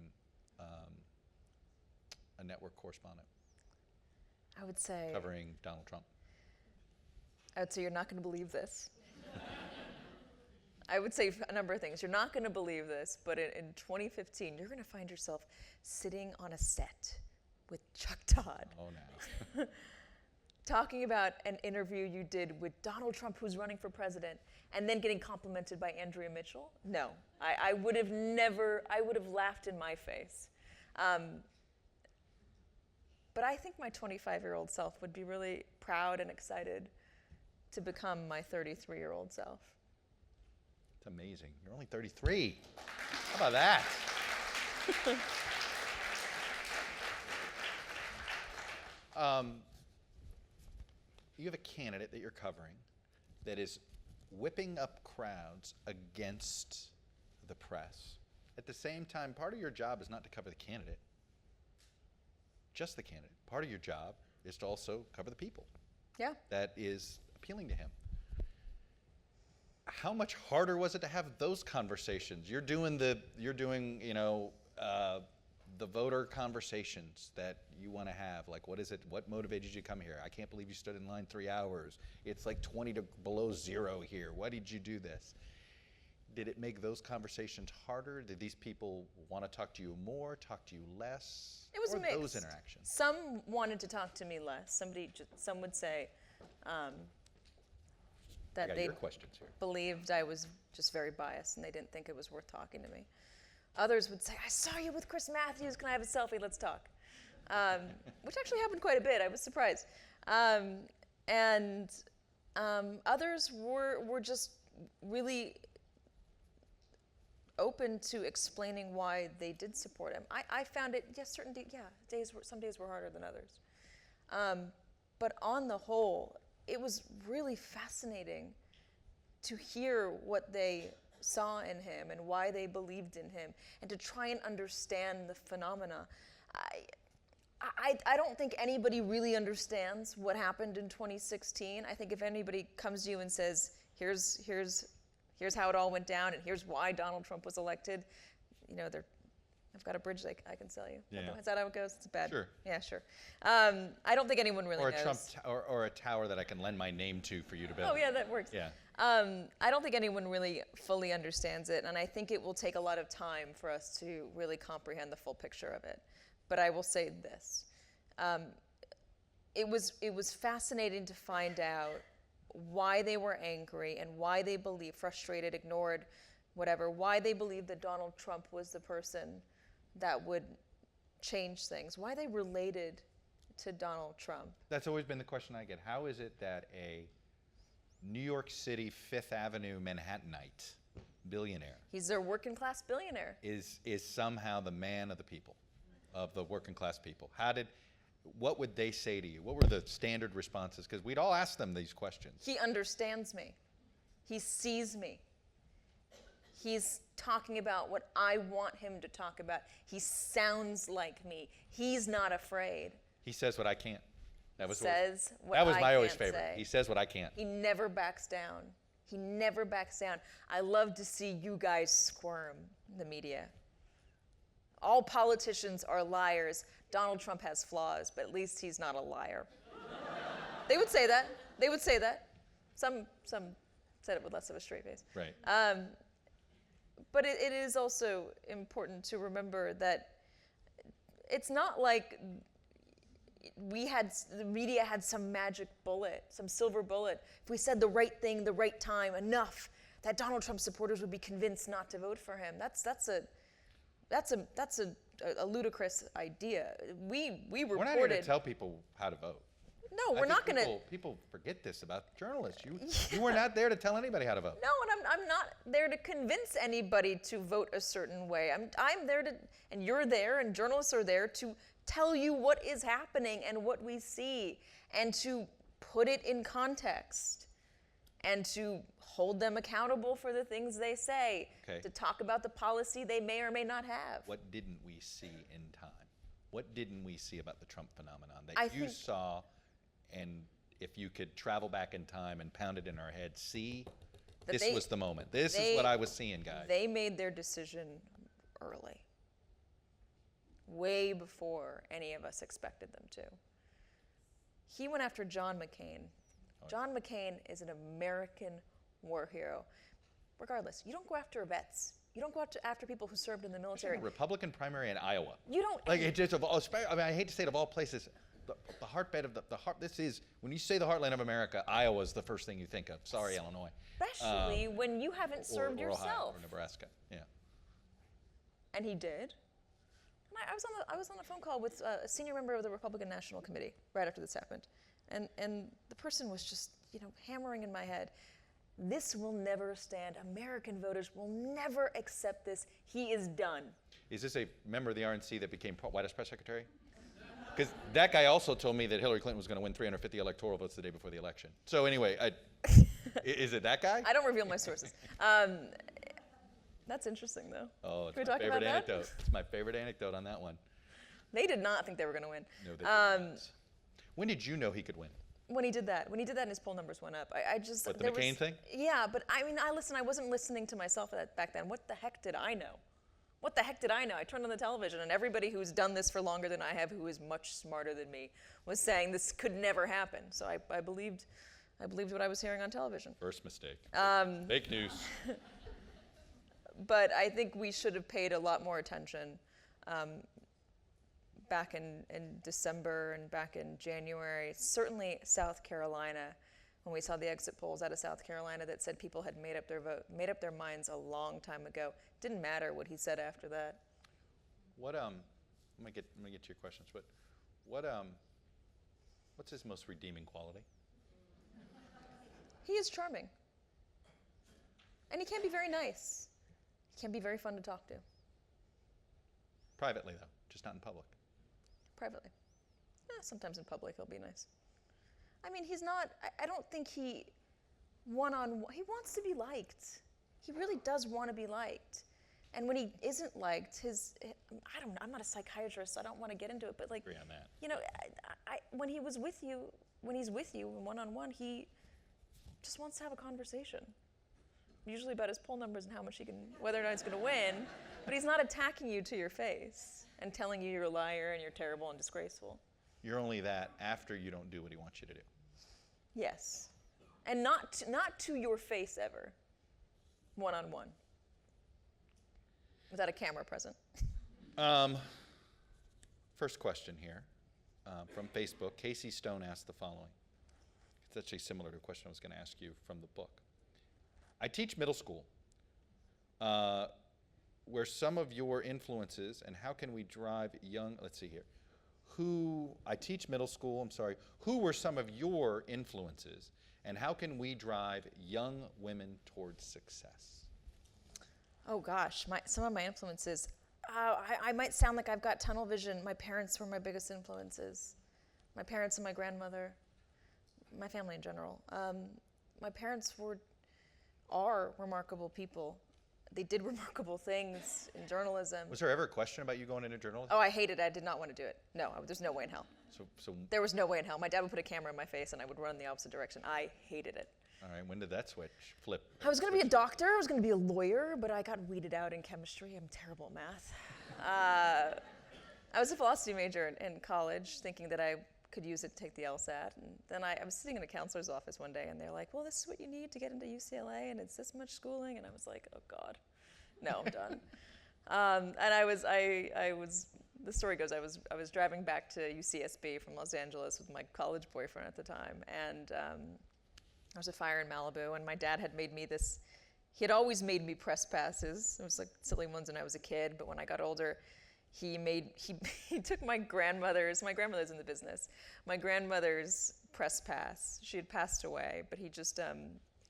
a network correspondent? I would say... Covering Donald Trump. I would say you're not going to believe this. I would say a number of things. You're not going to believe this, but in 2015, you're going to find yourself sitting on a set with Chuck Todd. Oh, no. Talking about an interview you did with Donald Trump, who's running for president, and then getting complimented by Andrea Mitchell? No. I would have laughed in my face. But I think my 25-year-old self would be really proud and excited to become my 33-year-old self. It's amazing. You're only 33. How about that? You have a candidate that you're covering that is whipping up crowds against the press. At the same time, part of your job is not to cover the candidate, just the candidate. Part of your job is to also cover the people. Yeah. That is appealing to him. how much harder was it to have those conversations? You're doing the voter conversations that you want to have. Like, what is it? What motivated you to come here? I can't believe you stood in line 3 hours. It's like 20 to below zero here. Why did you do this? Did it make those conversations harder? Did these people want to talk to you more, talk to you less? It was or mixed. Those interactions? Some wanted to talk to me less. Some would say I that got they your questions here. believed I was just very biased and they didn't think it was worth talking to me. Others would say, I saw you with Chris Matthews. Can I have a selfie? Let's talk. Which actually happened quite a bit. I was surprised. And others were just really open to explaining why they did support him. I found it, yes, some days were harder than others. But on the whole, it was really fascinating to hear what they saw in him and why they believed in him, and to try and understand the phenomena. I don't think anybody really understands what happened in 2016. I think if anybody comes to you and says, here's how it all went down, and here's why Donald Trump was elected, I've got a bridge I can sell you. Yeah. Is that how it goes? It's bad. Sure. Yeah, sure. I don't think anyone really knows. Or a tower that I can lend my name to for you to build. Oh yeah, that works. Yeah. I don't think anyone really fully understands it, and I think it will take a lot of time for us to really comprehend the full picture of it. But I will say this: it was fascinating to find out why they were angry and why they believed, frustrated, ignored, whatever, why they believed that Donald Trump was the person that would change things, why they related to Donald Trump. That's always been the question I get. How is it that a New York City, Fifth Avenue Manhattanite billionaire, he's their working class billionaire, is somehow the man of the people, of the working class people? What would they say to you? What were the standard responses? Because we'd all ask them these questions. He understands me. He sees me. He's talking about what I want him to talk about. He sounds like me. He's not afraid. He says what I can't. That was my always favorite. Say. He says what I can't. He never backs down. He never backs down. I love to see you guys squirm, the media. All politicians are liars. Donald Trump has flaws, but at least he's not a liar. They would say that. They would say that. Some said it with less of a straight face. Right. But it is also important to remember that it's not like the media had some magic bullet, some silver bullet. If we said the right thing, the right time, enough, that Donald Trump supporters would be convinced not to vote for him. That's a ludicrous idea. We reported. We're not here to tell people how to vote. No, we're not going to. People forget this about journalists. You were not there to tell anybody how to vote. No, and I'm not there to convince anybody to vote a certain way. I'm there to, and you're there, and journalists are there to tell you what is happening and what we see, and to put it in context, and to hold them accountable for the things they say, to talk about the policy they may or may not have. What didn't we see in time? What didn't we see about the Trump phenomenon that you saw? And if you could travel back in time and pound it in our head, this was the moment. This is what I was seeing, guys. They made their decision early, way before any of us expected them to. He went after John McCain. John McCain is an American war hero. Regardless, you don't go after vets. You don't go after people who served in the military. A Republican primary in Iowa. You don't. Like it just I hate to say it, of all places, the heartbed of the heart. This is when you say the heartland of America, Iowa is the first thing you think of. Sorry, Illinois. Especially when you haven't served or yourself. Ohio, or Nebraska. Yeah. And he did. And I was on a phone call with a senior member of the Republican National Committee right after this happened, and the person was just hammering in my head. This will never stand. American voters will never accept this. He is done. Is this a member of the RNC that became White House press secretary? Because that guy also told me that Hillary Clinton was going to win 350 electoral votes the day before the election. So anyway, is it that guy? I don't reveal my sources. That's interesting, though. Oh, it's Can we my talk favorite about that? anecdote. It's my favorite anecdote on that one. They did not think they were going to win. No, they did not. When did you know he could win? When he did that, and his poll numbers went up, I just What, the McCain thing? Yeah, but I mean, I wasn't listening to myself back then. What the heck did I know? What the heck did I know? I turned on the television, and everybody who's done this for longer than I have, who is much smarter than me, was saying this could never happen. So I believed what I was hearing on television. First mistake. Fake news. But I think we should have paid a lot more attention back in December and back in January. Certainly South Carolina, when we saw the exit polls out of South Carolina that said people had made up their minds a long time ago. Didn't matter what he said after that. What I'm gonna get to your questions, but what's his most redeeming quality? He is charming. And he can be very nice. He can be very fun to talk to. Privately, though, just not in public. Privately. Sometimes in public he'll be nice. I mean, he's not, I don't think he one-on-one, he wants to be liked. He really does want to be liked. And when he isn't liked, I'm not a psychiatrist, so I don't want to get into it, but like, Agree on that. you know, when he's with you one-on-one, he just wants to have a conversation. Usually about his poll numbers and how much whether or not he's going to win, but he's not attacking you to your face and telling you you're a liar and you're terrible and disgraceful. You're only that after you don't do what he wants you to do. Yes. And not to your face ever. One-on-one. Without a camera present. First question here from Facebook. Casey Stone asked the following. It's actually similar to a question I was going to ask you from the book. I teach middle school. Where some of your influences, and how can we drive young, let's see here. I teach middle school, who were some of your influences, and how can we drive young women towards success? Oh gosh, some of my influences. I might sound like I've got tunnel vision. My parents were my biggest influences. My parents and my grandmother, my family in general. My parents are remarkable people. They did remarkable things in journalism. Was there ever a question about you going into journalism? Oh, I hated it. I did not want to do it. No, there's no way in hell. So there was no way in hell. My dad would put a camera in my face and I would run in the opposite direction. I hated it. All right, when did that flip? I was going to be a doctor. I was going to be a lawyer, but I got weeded out in chemistry. I'm terrible at math. I was a philosophy major in college, thinking that I could use it to take the LSAT. And then I was sitting in a counselor's office one day, and they're like, well, this is what you need to get into UCLA, and it's this much schooling. And I was like, oh, God. No, I'm done. And I was, the story goes, I was driving back to UCSB from Los Angeles with my college boyfriend at the time, and there was a fire in Malibu, and my dad had made me he had always made me press passes. It was like silly ones when I was a kid, but when I got older, he took my grandmother's in the business, my grandmother's press pass. She had passed away, but he just,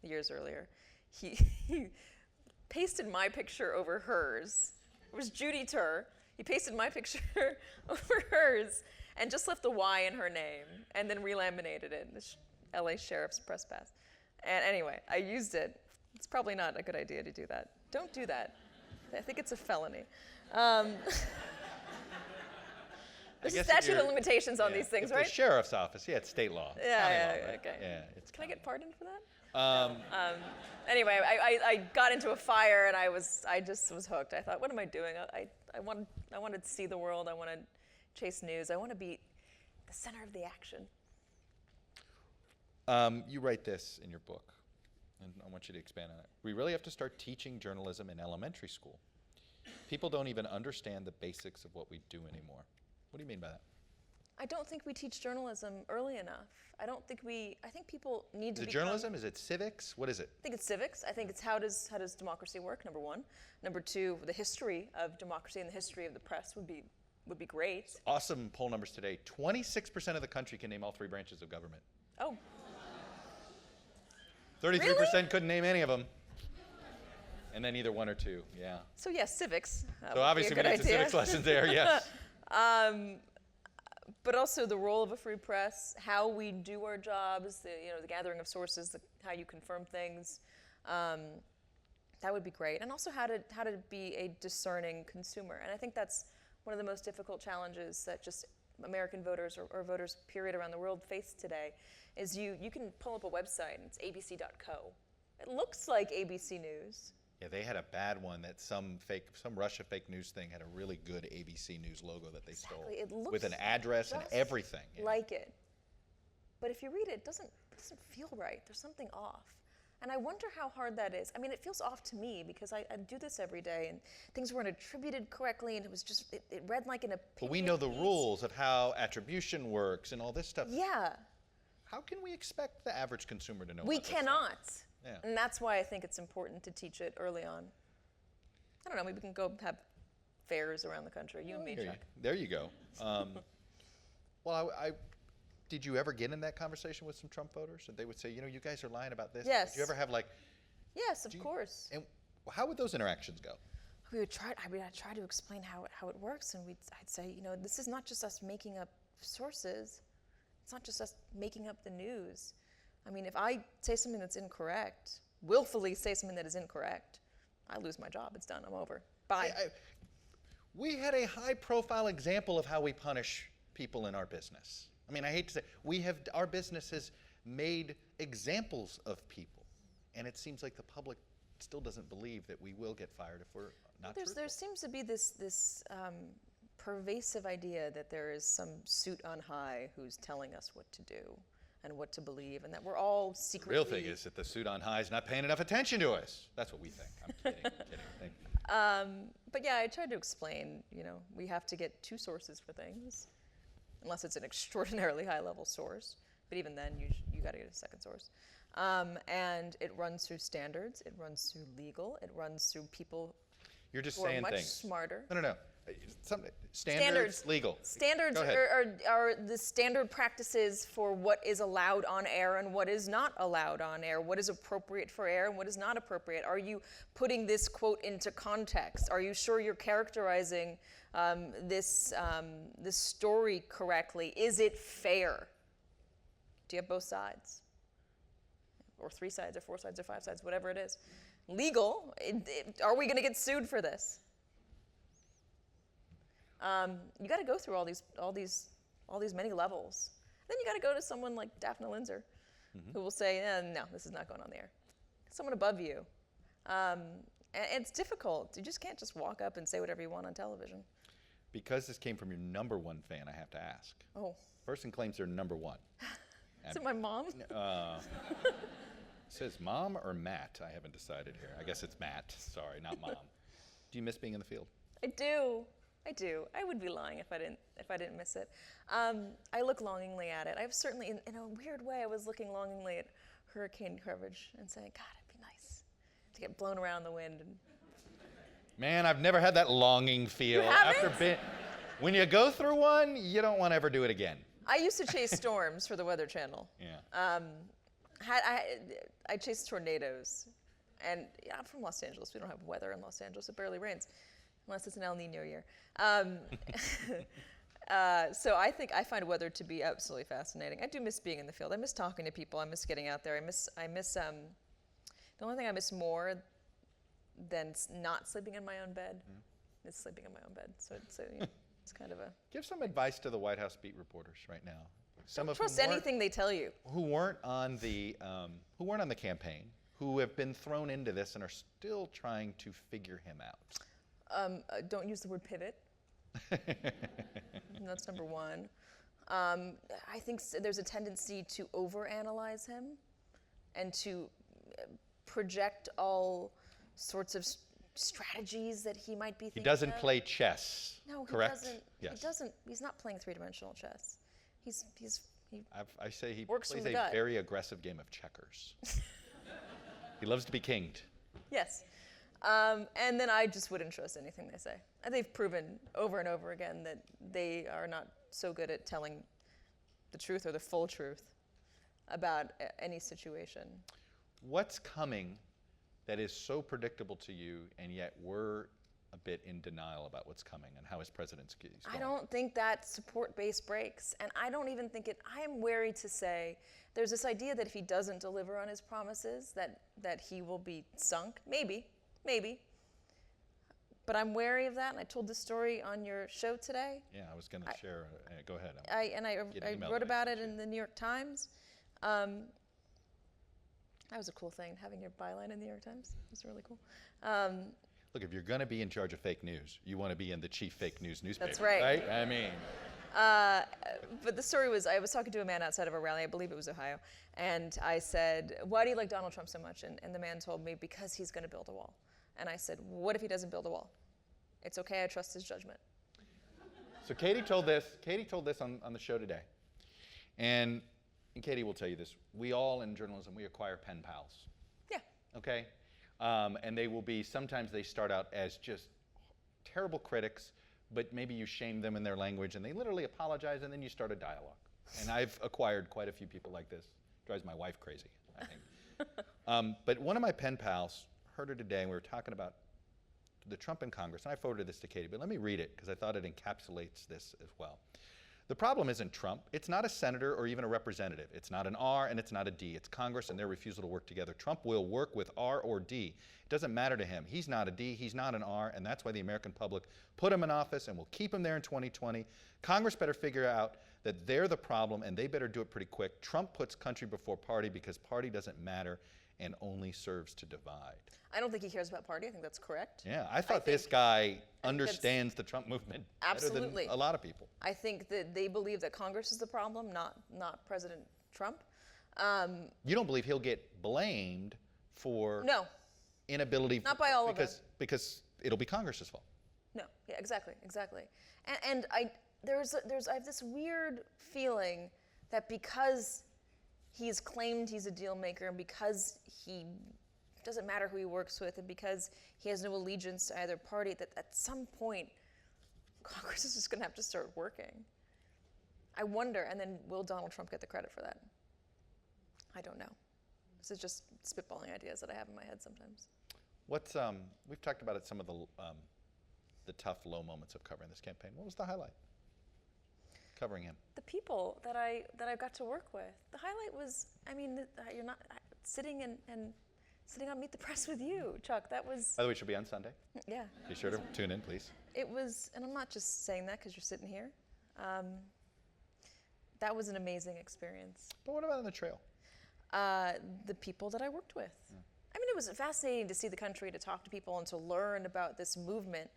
years earlier, he pasted my picture over hers. It was Katy Tur. He pasted my picture over hers and just left the Y in her name and then relaminated it, the LA Sheriff's press pass. And anyway, I used it. It's probably not a good idea to do that. Don't do that. I think it's a felony. There's a statute of limitations on these things, right? The sheriff's office, it's state law. Yeah, law, right? okay. Yeah, Can I get pardoned for that? Anyway, I got into a fire and I just was hooked. I thought, what am I doing? I wanted to see the world. I want to chase news. I want to be the center of the action. You write this in your book, and I want you to expand on it. We really have to start teaching journalism in elementary school. People don't even understand the basics of what we do anymore. What do you mean by that? I don't think we teach journalism early enough. I think people need to Is it journalism? Is it civics? What is it? I think it's civics. I think it's how does democracy work, number one. Number two, the history of democracy and the history of the press would be great. Awesome poll numbers today. 26% of the country can name all three branches of government. Oh. 33% really? couldn't name any of them. And then either one or two, yeah. So yes, civics. So obviously we need some civics lessons there, yes. But also the role of a free press, how we do our jobs, the gathering of sources, how you confirm things. That would be great. And also how to be a discerning consumer. And I think that's one of the most difficult challenges that just American voters or voters, period, around the world face today is you can pull up a website and it's abc.co. It looks like ABC News. Yeah, they had a bad one that some Russia fake news thing had a really good ABC News logo that they stole. It looks with an address and just everything. Yeah. like it. But if you read it, it doesn't feel right. There's something off. And I wonder how hard that is. I mean, it feels off to me because I do this every day and things weren't attributed correctly and it was just, it read like an opinion But we know the piece. rules of how attribution works and all this stuff. Yeah. How can we expect the average consumer to know We about this stuff? cannot. Yeah. And that's why I think it's important to teach it early on. I don't know, maybe we can go have fairs around the country, you and me, Chuck. There you go. Well, did you ever get in that conversation with some Trump voters? And they would say, you know, you guys are lying about this. Yes. Did you ever have like... Yes, of course. And how would those interactions go? I'd try to explain how it works, and I'd say, you know, this is not just us making up sources. It's not just us making up the news. I mean, if I say something that's incorrect, willfully say something that is incorrect, I lose my job. It's done. I'm over. Bye. We had a high-profile example of how we punish people in our business. I mean, I hate to say, our business has made examples of people, and it seems like the public still doesn't believe that we will get fired if we're not truthful. There seems to be this pervasive idea that there is some suit on high who's telling us what to do and what to believe, and that we're all secretly... The real thing is that the suit on high is not paying enough attention to us. That's what we think. I'm kidding. But yeah, I tried to explain, you know, we have to get two sources for things, unless it's an extraordinarily high-level source. But even then, you got to get a second source. And it runs through standards. It runs through legal. It runs through people You're just who are saying much things. smarter. No. Standards, legal. Standards Go ahead. are the standard practices for what is allowed on air and what is not allowed on air, what is appropriate for air and what is not appropriate. Are you putting this quote into context? Are you sure you're characterizing this story correctly? Is it fair? Do you have both sides? Or 3 sides or 4 sides or 5 sides, whatever it is. Legal, are we going to get sued for this? You got to go through all these many levels. Then you got to go to someone like Daphne Linzer, who will say, no, this is not going on the air. Someone above you. And it's difficult. You just can't just walk up and say whatever you want on television. Because this came from your number one fan, I have to ask. Oh. Person claims they're number one. Is it my mom? Says mom or Matt? I haven't decided here. I guess it's Matt. Sorry, not mom. Do you miss being in the field? I do. I would be lying if I didn't miss it. I look longingly at it. I've certainly, in a weird way, I was looking longingly at hurricane coverage and saying, God, it'd be nice to get blown around the wind. Man, I've never had that longing feel. You haven't? When you go through one, you don't want to ever do it again. I used to chase storms for the Weather Channel. Yeah. I chased tornadoes. And yeah, I'm from Los Angeles. We don't have weather in Los Angeles. It barely rains, unless it's an El Nino year. So I find weather to be absolutely fascinating. I do miss being in the field. I miss talking to people. I miss getting out there. I miss the only thing I miss more than not sleeping in my own bed is sleeping in my own bed. So it's kind of a... Give some advice to the White House beat reporters right now. Don't trust anything they tell you. Who weren't on the campaign, who have been thrown into this and are still trying to figure him out. Don't use the word pivot. That's number one. I think there's a tendency to overanalyze him and to project all sorts of strategies that he might be thinking He doesn't of. play chess. No, correct? He doesn't. Yes. He doesn't. He's not playing three-dimensional chess. I say he works from plays the a gut. very aggressive game of checkers. He loves to be kinged. Yes. And then I just wouldn't trust anything they say. And they've proven over and over again that they are not so good at telling the truth or the full truth about any situation. What's coming that is so predictable to you, and yet we're a bit in denial about what's coming and how his presidency is going? I don't think that support base breaks. And I don't even think I am wary to say there's this idea that if he doesn't deliver on his promises, that he will be sunk. Maybe. But I'm wary of that, and I told this story on your show today. Yeah, I was going to share. Go ahead. I email wrote that about I it sent in the New York Times. That was a cool thing, having your byline in the New York Times. It was really cool. Look, if you're going to be in charge of fake news, you want to be in the chief fake news newspaper. That's right. Right? I mean. But the story was, I was talking to a man outside of a rally, I believe it was Ohio, and I said, why do you like Donald Trump so much? And the man told me, because he's going to build a wall. And I said, what if he doesn't build a wall? It's okay, I trust his judgment. So Katy told this on the show today. And Katy will tell you this. We all in journalism, we acquire pen pals. Yeah. Okay? And they will be, sometimes they start out as just terrible critics, but maybe you shame them in their language and they literally apologize and then you start a dialogue. And I've acquired quite a few people like this. Drives my wife crazy, I think. But one of my pen pals heard her today and we were talking about the Trump in Congress, and I forwarded this to Katy, but let me read it because I thought it encapsulates this as well. The problem isn't Trump. It's not a senator or even a representative. It's not an R and it's not a D. It's Congress and their refusal to work together. Trump will work with R or D. It doesn't matter to him. He's not a D, he's not an R, and that's why the American public put him in office and will keep him there in 2020. Congress better figure out that they're the problem and they better do it pretty quick. Trump puts country before party because party doesn't matter and only serves to divide. I don't think he cares about party. I think that's correct. Yeah, I thought this guy understands the Trump movement absolutely better than a lot of people. I think that they believe that Congress is the problem, not President Trump. You don't believe he'll get blamed for No, inability? not by all of us. Because it'll be Congress's fault. No, yeah, exactly. And I have this weird feeling that because he's claimed he's a deal maker and because he doesn't matter who he works with and because he has no allegiance to either party, that at some point Congress is just going to have to start working. I wonder, and then will Donald Trump get the credit for that? I don't know. This is just spitballing ideas that I have in my head sometimes. What's we've talked about some of the tough low moments of covering this campaign. What was the highlight? Covering him. The people that I got to work with. The highlight was, you're not sitting on Meet the Press with you, Chuck. That was. By the way, it should be on Sunday. Yeah. Be sure to tune in, please. It was, and I'm not just saying that because you're sitting here. That was an amazing experience. But what about on the trail? The people that I worked with. Yeah. It was fascinating to see the country, to talk to people, and to learn about this movement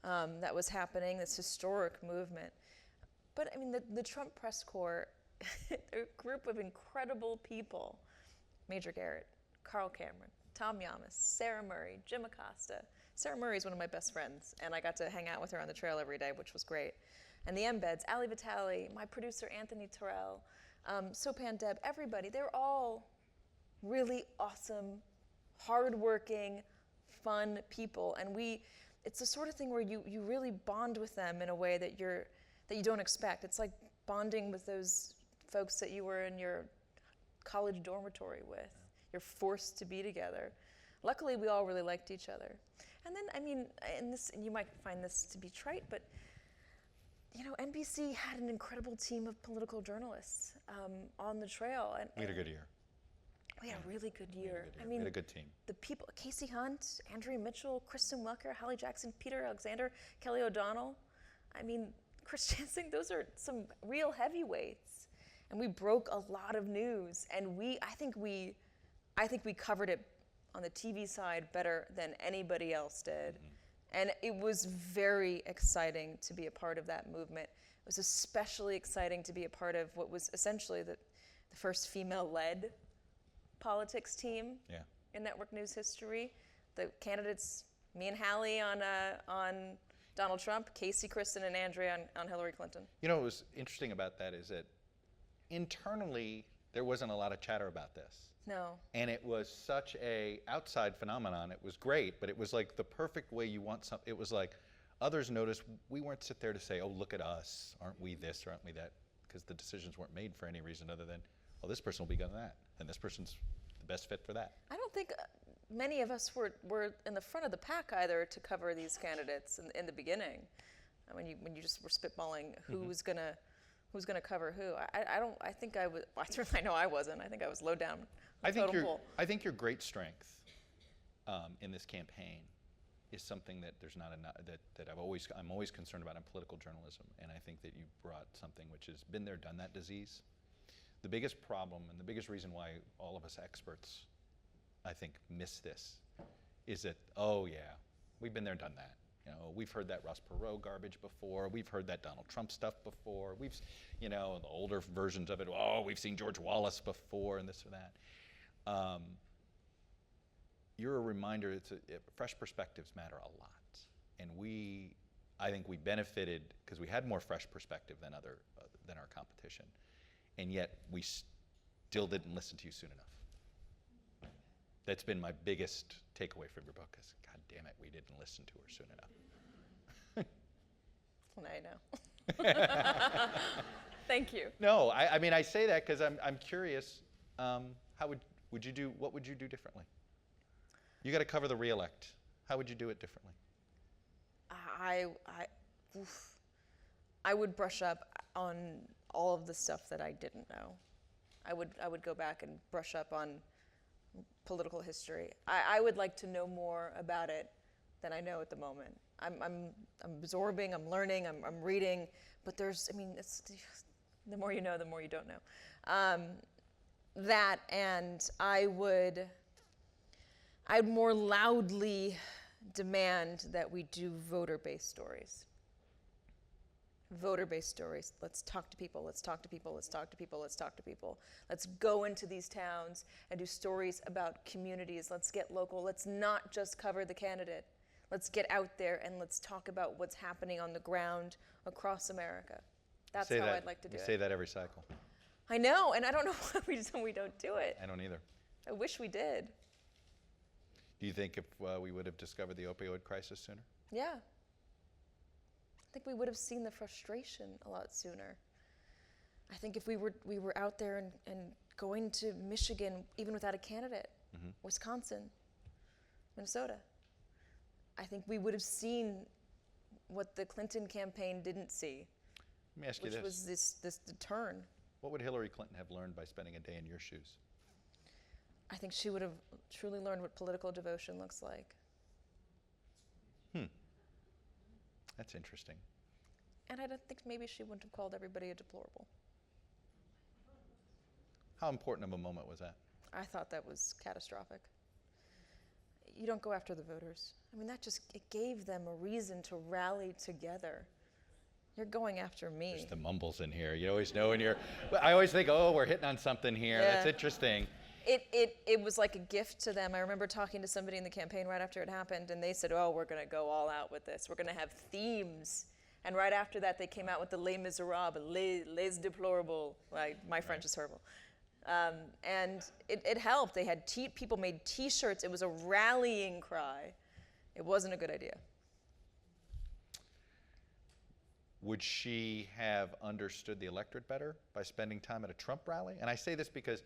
that was happening, this historic movement. But the Trump press corps, a group of incredible people: Major Garrett, Carl Cameron, Tom Yamas, Sarah Murray, Jim Acosta. Sarah Murray is one of my best friends, and I got to hang out with her on the trail every day, which was great. And the Embeds, Ali Vitale, my producer Anthony Terrell, Sopan Deb, everybody, they're all really awesome, hardworking, fun people. And it's the sort of thing where you really bond with them in a way that you don't expect. It's like bonding with those folks that you were in your college dormitory with. You're forced to be together. Luckily, we all really liked each other. And then, and you might find this to be trite, but NBC had an incredible team of political journalists on the trail. And we had a good year. We had a really good year. We had a good team. The people: Casey Hunt, Andrea Mitchell, Kristen Welker, Hallie Jackson, Peter Alexander, Kelly O'Donnell. Chris Jansen. Those are some real heavyweights. And we broke a lot of news. And I think we covered it on the TV side better than anybody else did. Mm-hmm. And it was very exciting to be a part of that movement. It was especially exciting to be a part of what was essentially the first female-led politics team in network news history. The candidates, me and Hallie on Donald Trump, Casey, Kristen, and Andrea on Hillary Clinton. What was interesting about that is that internally there wasn't a lot of chatter about this. No. And it was such a outside phenomenon. It was great, but it was like the perfect way you want something. It was like others noticed. We weren't sit there to say, oh, look at us. Aren't we this or aren't we that? Because the decisions weren't made for any reason other than, oh, this person will be good at that. And this person's the best fit for that. I don't think many of us were in the front of the pack either to cover these candidates in the beginning. When you just were spitballing who's gonna cover who. I think I was. Well, I know I wasn't. I think I was low down. I think your great strength in this campaign is something that there's not enough, that I'm always concerned about in political journalism, and I think that you brought something which has been there, done that disease. The biggest problem and the biggest reason why all of us experts, I think, miss this is that, oh yeah, we've been there, done that. You know, we've heard that Ross Perot garbage before. We've heard that Donald Trump stuff before. We've, you know, the older versions of it. Oh, we've seen George Wallace before, and this or that. You're a reminder. Fresh perspectives matter a lot, and I think we benefited because we had more fresh perspective than our competition, and yet we still didn't listen to you soon enough. That's been my biggest takeaway from your book is, God damn it, we didn't listen to her soon enough. Well, now I know. Thank you. No, I mean, I say that because I'm curious, what would you do differently? You got to cover the re-elect. How would you do it differently? I would brush up on all of the stuff that I didn't know. I would go back and brush up on political history. I would like to know more about it than I know at the moment. I'm absorbing, I'm learning, I'm reading, but it's the more you know, the more you don't know. That, and I'd more loudly demand that we do voter-based stories. Voter-based stories. Let's talk to people, let's talk to people, let's talk to people, let's talk to people. Let's go into these towns and do stories about communities. Let's get local. Let's not just cover the candidate. Let's get out there and let's talk about what's happening on the ground across America. That's how I'd like to do it. You say that every cycle. I know, and I don't know why we don't do it. I don't either. I wish we did. Do you think if we would have discovered the opioid crisis sooner? Yeah. I think we would have seen the frustration a lot sooner. I think if we were out there and going to Michigan, even without a candidate, Wisconsin, Minnesota, I think we would have seen what the Clinton campaign didn't see. Let me ask you this. Which was this turn. What would Hillary Clinton have learned by spending a day in your shoes? I think she would have truly learned what political devotion looks like. That's interesting. And I don't think maybe she wouldn't have called everybody a deplorable. How important of a moment was that? I thought that was catastrophic. You don't go after the voters. I mean, it gave them a reason to rally together. You're going after me. There's the mumbles in here. You always know I always think, oh, we're hitting on something here. Yeah. That's interesting. It was like a gift to them. I remember talking to somebody in the campaign right after it happened, and they said, oh, we're going to go all out with this. We're going to have themes. And right after that, they came out with the Les Miserables, Les Déplorables. My French is horrible. And it helped. They had people made T-shirts. It was a rallying cry. It wasn't a good idea. Would she have understood the electorate better by spending time at a Trump rally? And I say this because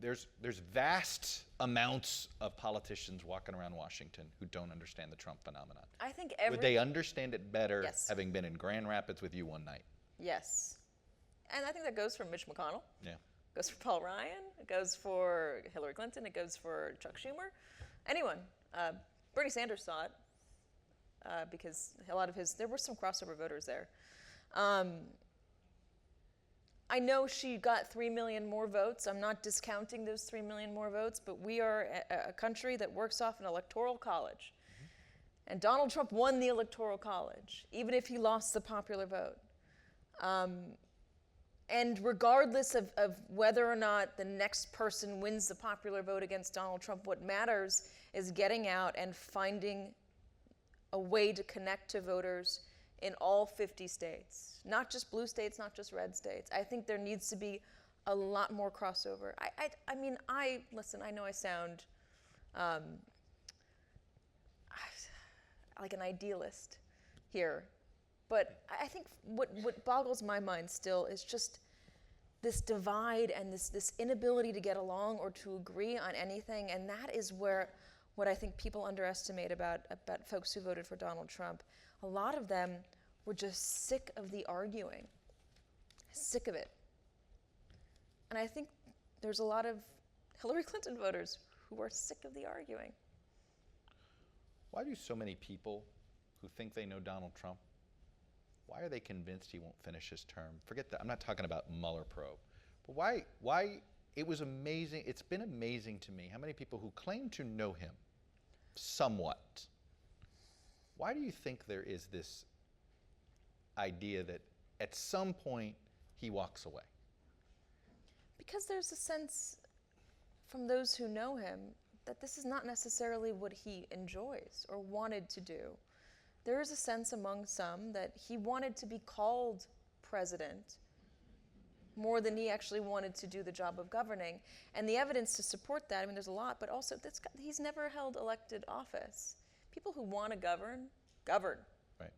there's vast amounts of politicians walking around Washington who don't understand the Trump phenomenon. I think Would they understand it better having been in Grand Rapids with you one night? Yes. And I think that goes for Mitch McConnell. Yeah. It goes for Paul Ryan. It goes for Hillary Clinton. It goes for Chuck Schumer. Anyone. Bernie Sanders saw it because a lot of there were some crossover voters there. I know she got 3 million more votes. I'm not discounting those 3 million more votes, but we are a country that works off an electoral college. And Donald Trump won the electoral college, even if he lost the popular vote. And regardless of whether or not the next person wins the popular vote against Donald Trump, what matters is getting out and finding a way to connect to voters in all 50 states. Not just blue states, not just red states. I think there needs to be a lot more crossover. Listen, I know I sound like an idealist here, but I think what boggles my mind still is just this divide and this inability to get along or to agree on anything, and that is what I think people underestimate about folks who voted for Donald Trump. A lot of them were just sick of the arguing, sick of it. And I think there's a lot of Hillary Clinton voters who are sick of the arguing. Why do so many people who think they know Donald Trump, why are they convinced he won't finish his term? Forget that. I'm not talking about Mueller probe. But why it was amazing. It's been amazing to me how many people who claim to know him somewhat, why do you think there is this idea that at some point he walks away? Because there's a sense from those who know him that this is not necessarily what he enjoys or wanted to do. There is a sense among some that he wanted to be called president more than he actually wanted to do the job of governing. And the evidence to support that, I mean, there's a lot, but also he's never held elected office. People who want to govern. Right.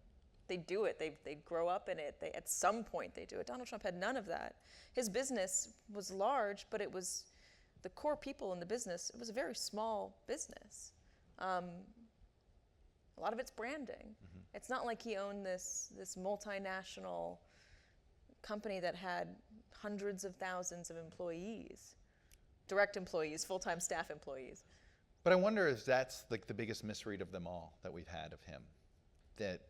They do it. They grow up in it. At some point they do it. Donald Trump had none of that. His business was large, but it was the core people in the business. It was a very small business. A lot of it's branding. Mm-hmm. It's not like he owned this multinational company that had hundreds of thousands of employees, direct employees, full-time staff employees. But I wonder if that's like the biggest misread of them all that we've had of him, that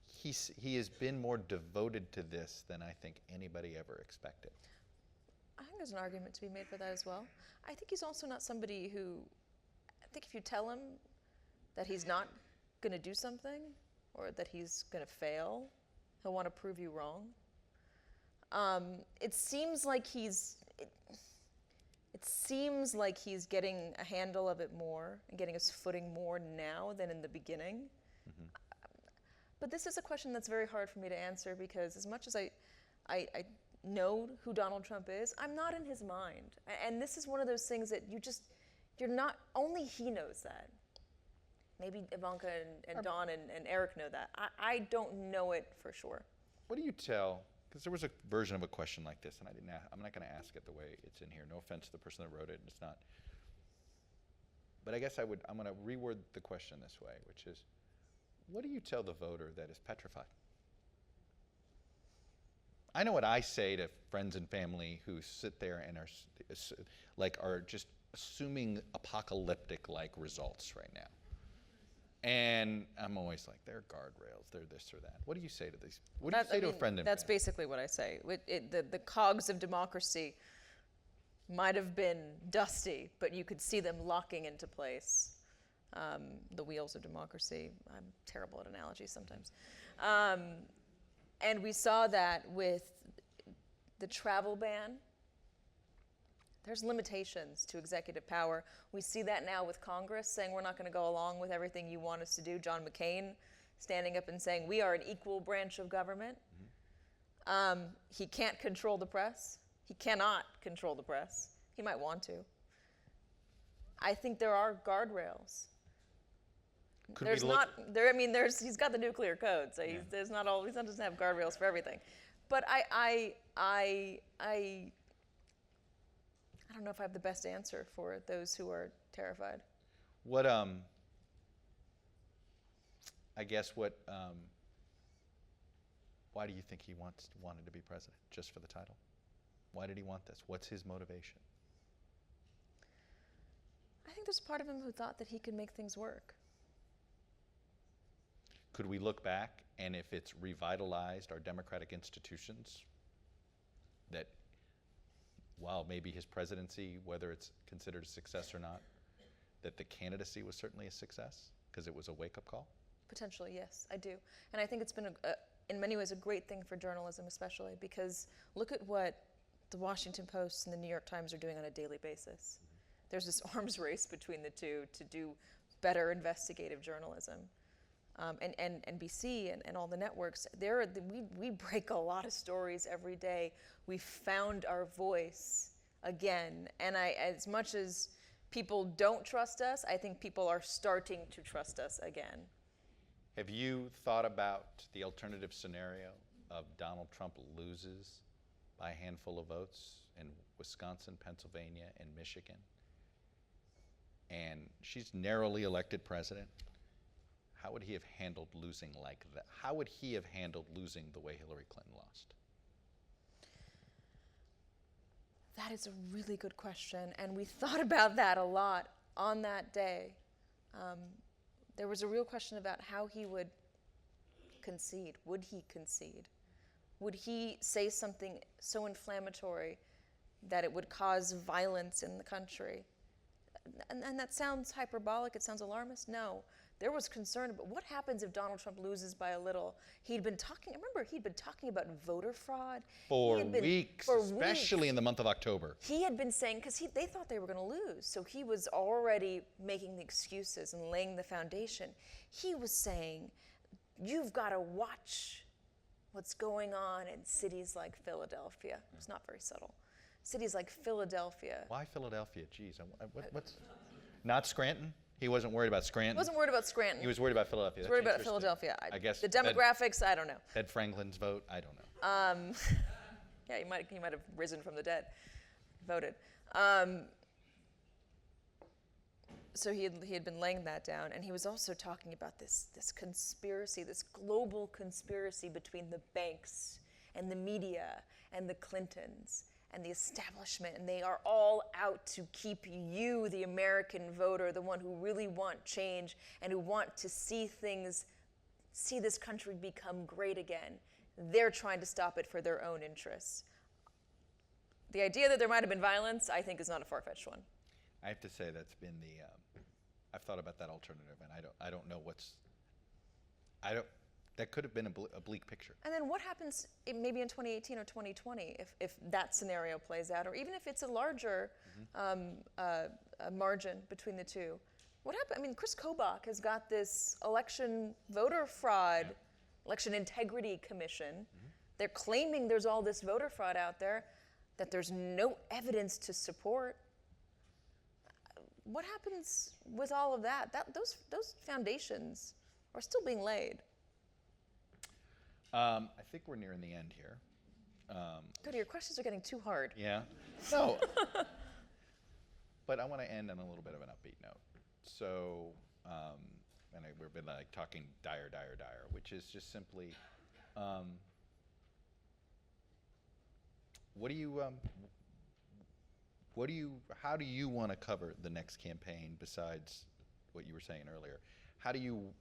he has been more devoted to this than I think anybody ever expected. I think there's an argument to be made for that as well. I think he's also not somebody who, I think if you tell him that he's not going to do something or that he's going to fail, he'll want to prove you wrong. It seems like he's getting a handle of it more and getting his footing more now than in the beginning. Mm-hmm. But this is a question that's very hard for me to answer because as much as I know who Donald Trump is, I'm not in his mind. And this is one of those things that you're not, only he knows that. Maybe Ivanka and Dawn and Eric know that. I don't know it for sure. What do you tell, because there was a version of a question like this, and I'm not going to ask it the way it's in here. No offense to the person that wrote it, and it's not. But I guess I'm going to reword the question this way, which is, what do you tell the voter that is petrified? I know what I say to friends and family who sit there and are just assuming apocalyptic-like results right now. And I'm always like, they're guardrails, they're this or that. What do you say to these? What do you say to a friend and That's family? basically what I say. The cogs of democracy might have been dusty, but you could see them locking into place. The wheels of democracy. I'm terrible at analogies sometimes. And we saw that with the travel ban. There's limitations to executive power. We see that now with Congress saying we're not going to go along with everything you want us to do. John McCain standing up and saying we are an equal branch of government. Mm-hmm. He can't control the press. He cannot control the press. He might want to. I think there are guardrails. He's got the nuclear code, so he doesn't have guardrails for everything. But I don't know if I have the best answer for those who are terrified. Why do you think he wanted to be president? Just for the title? Why did he want this? What's his motivation? I think there's a part of him who thought that he could make things work. Could we look back and if it's revitalized our democratic institutions, that while maybe his presidency, whether it's considered a success or not, that the candidacy was certainly a success because it was a wake-up call? Potentially, yes, I do. And I think it's been, in many ways, a great thing for journalism especially because look at what the Washington Post and the New York Times are doing on a daily basis. There's this arms race between the two to do better investigative journalism. And NBC and all the networks, we break a lot of stories every day. We found our voice again. And as much as people don't trust us, I think people are starting to trust us again. Have you thought about the alternative scenario of Donald Trump loses by a handful of votes in Wisconsin, Pennsylvania, and Michigan? And she's narrowly elected president. How would he have handled losing like that? How would he have handled losing the way Hillary Clinton lost? That is a really good question, and we thought about that a lot on that day. There was a real question about how he would concede. Would he concede? Would he say something so inflammatory that it would cause violence in the country? And that sounds hyperbolic, it sounds alarmist. No, there was concern about what happens if Donald Trump loses by a little. He'd been talking about voter fraud. For weeks, especially in the month of October. He had been saying, because they thought they were going to lose, so he was already making the excuses and laying the foundation. He was saying, you've got to watch what's going on in cities like Philadelphia. It's not very subtle. Cities like Philadelphia. Why Philadelphia? Geez, what's not Scranton? He wasn't worried about Scranton. He wasn't worried about Scranton. He was worried about Philadelphia. He was worried about Philadelphia. I guess the demographics. I don't know. Ed Franklin's vote. I don't know. Yeah, he might have risen from the dead, voted. So he had been laying that down, and he was also talking about this conspiracy, this global conspiracy between the banks and the media and the Clintons and the establishment, and they are all out to keep you, the American voter, the one who really want change and who want to see this country become great again. They're trying to stop it for their own interests. The idea that there might have been violence, I think, is not a far-fetched one. I have to say that's been the. I've thought about that alternative, and I don't know that could have been a bleak picture. And then what happens maybe in 2018 or 2020 if that scenario plays out, or even if it's a larger margin between the two? What happens? I mean, Chris Kobach has got this election voter fraud, election integrity commission. They're claiming there's all this voter fraud out there that there's no evidence to support. What happens with all of that? Those foundations are still being laid. I think we're nearing the end here. Good, your questions are getting too hard. Yeah. No. But I want to end on a little bit of an upbeat note. So, we've been like talking dire, which is just simply, how do you want to cover the next campaign besides what you were saying earlier? How do you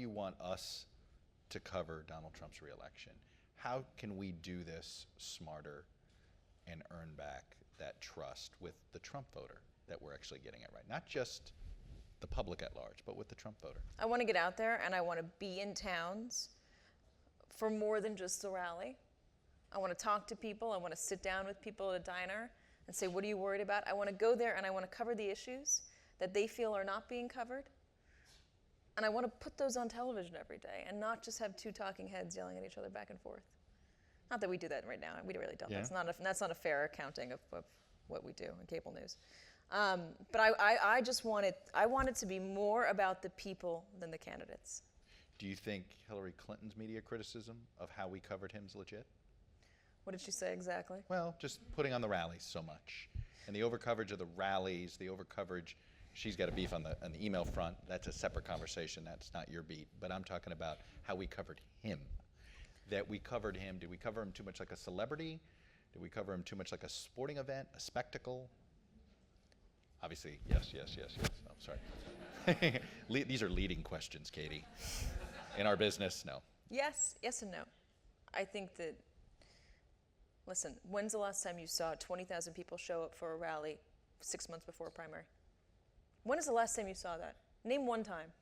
want us to cover Donald Trump's reelection? How can we do this smarter and earn back that trust with the Trump voter that we're actually getting at right? Not just the public at large, but with the Trump voter. I want to get out there and I want to be in towns for more than just the rally. I want to talk to people. I want to sit down with people at a diner and say, what are you worried about? I want to go there and I want to cover the issues that they feel are not being covered. And I want to put those on television every day and not just have two talking heads yelling at each other back and forth. Not that we do that right now. We really don't. Yeah. That's not a fair accounting of what we do in cable news. But I just want it to be more about the people than the candidates. Do you think Hillary Clinton's media criticism of how we covered him is legit? What did she say exactly? Well, just putting on the rallies so much. And the overcoverage of the rallies, the overcoverage, she's got a beef on the email front. That's a separate conversation. That's not your beat. But I'm talking about how we covered him. That we covered him. Did we cover him too much like a celebrity? Did we cover him too much like a sporting event, a spectacle? Obviously, yes. Oh, sorry. These are leading questions, Katie. In our business, no. Yes and no. I think that, listen, when's the last time you saw 20,000 people show up for a rally 6 months before a primary? When is the last time you saw that? Name one time.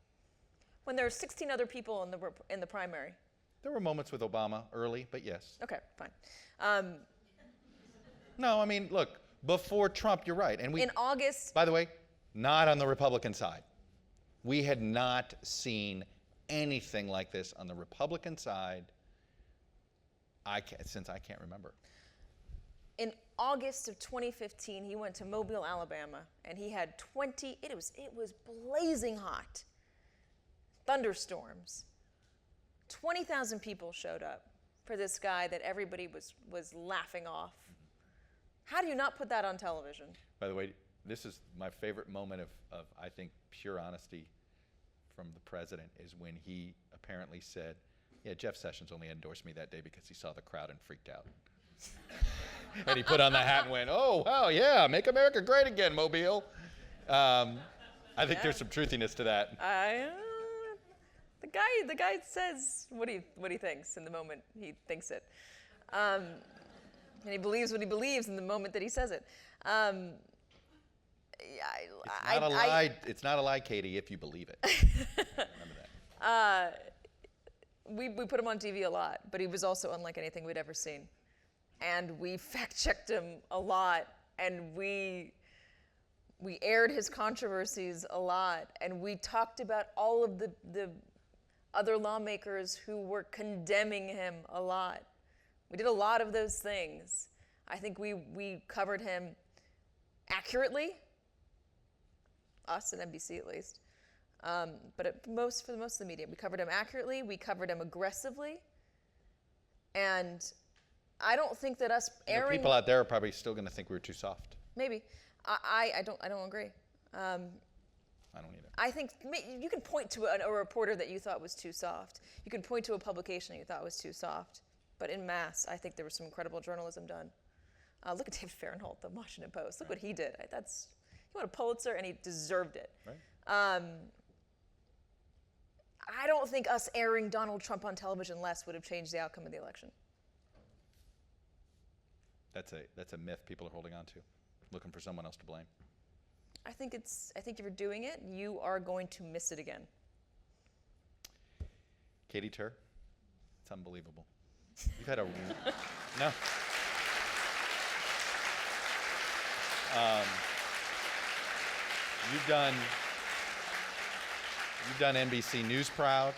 When there are 16 other people in the primary. There were moments with Obama early, but yes. Okay, fine. No, I mean, look, before Trump, you're right. And in August. By the way, not on the Republican side. We had not seen anything like this on the Republican side since I can't remember. In August of 2015, he went to Mobile, Alabama, and he had it was blazing hot. Thunderstorms. 20,000 people showed up for this guy that everybody was laughing off. How do you not put that on television? By the way, this is my favorite moment of I think, pure honesty from the president is when he apparently said, yeah, Jeff Sessions only endorsed me that day because he saw the crowd and freaked out. And he put on the hat and went, oh, wow, yeah, make America great again, Mobile. I think there's some truthiness to that. The guy says what he thinks in the moment he thinks it, and he believes what he believes in the moment that he says it. It's not a lie, Katie, if you believe it. Remember that. We put him on TV a lot, but he was also unlike anything we'd ever seen, and we fact-checked him a lot, and we aired his controversies a lot, and we talked about all of the other lawmakers who were condemning him a lot. We did a lot of those things. I think we covered him accurately, us at NBC at least, but for most of the media, we covered him accurately, we covered him aggressively, and I don't think that us airing... people out there are probably still going to think we were too soft. Maybe. I don't agree. I don't either. I think you can point to a reporter that you thought was too soft. You can point to a publication that you thought was too soft. But en masse, I think there was some incredible journalism done. Look at David Fahrenholt, the Washington Post. Look what he did. He won a Pulitzer, and he deserved it. Right. I don't think us airing Donald Trump on television less would have changed the outcome of the election. That's a myth people are holding on to, looking for someone else to blame. I think if you're doing it, you are going to miss it again. Katy Tur, it's unbelievable. You've had a no. You've done NBC News proud.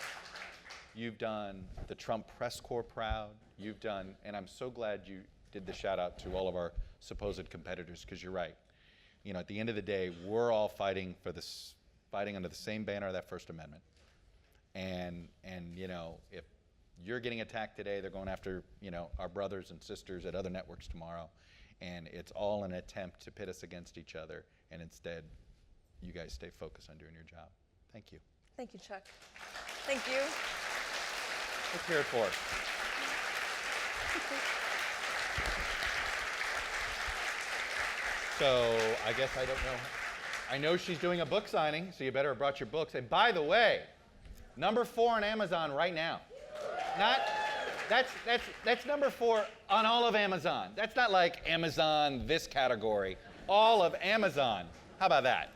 You've done the Trump press corps proud. You've done, and I'm so glad you did the shout out to all of our supposed competitors, because you're right. You know, at the end of the day, we're all fighting under the same banner of that First Amendment. And you know, if you're getting attacked today, they're going after, you know, our brothers and sisters at other networks tomorrow. And it's all an attempt to pit us against each other. And instead, you guys stay focused on doing your job. Thank you. Thank you, Chuck. Thank you. Let's hear it for us. So I guess I don't know. I know she's doing a book signing, so you better have brought your books. And by the way, number 4 on Amazon right now. That's number 4 on all of Amazon. That's not like Amazon this category. All of Amazon. How about that?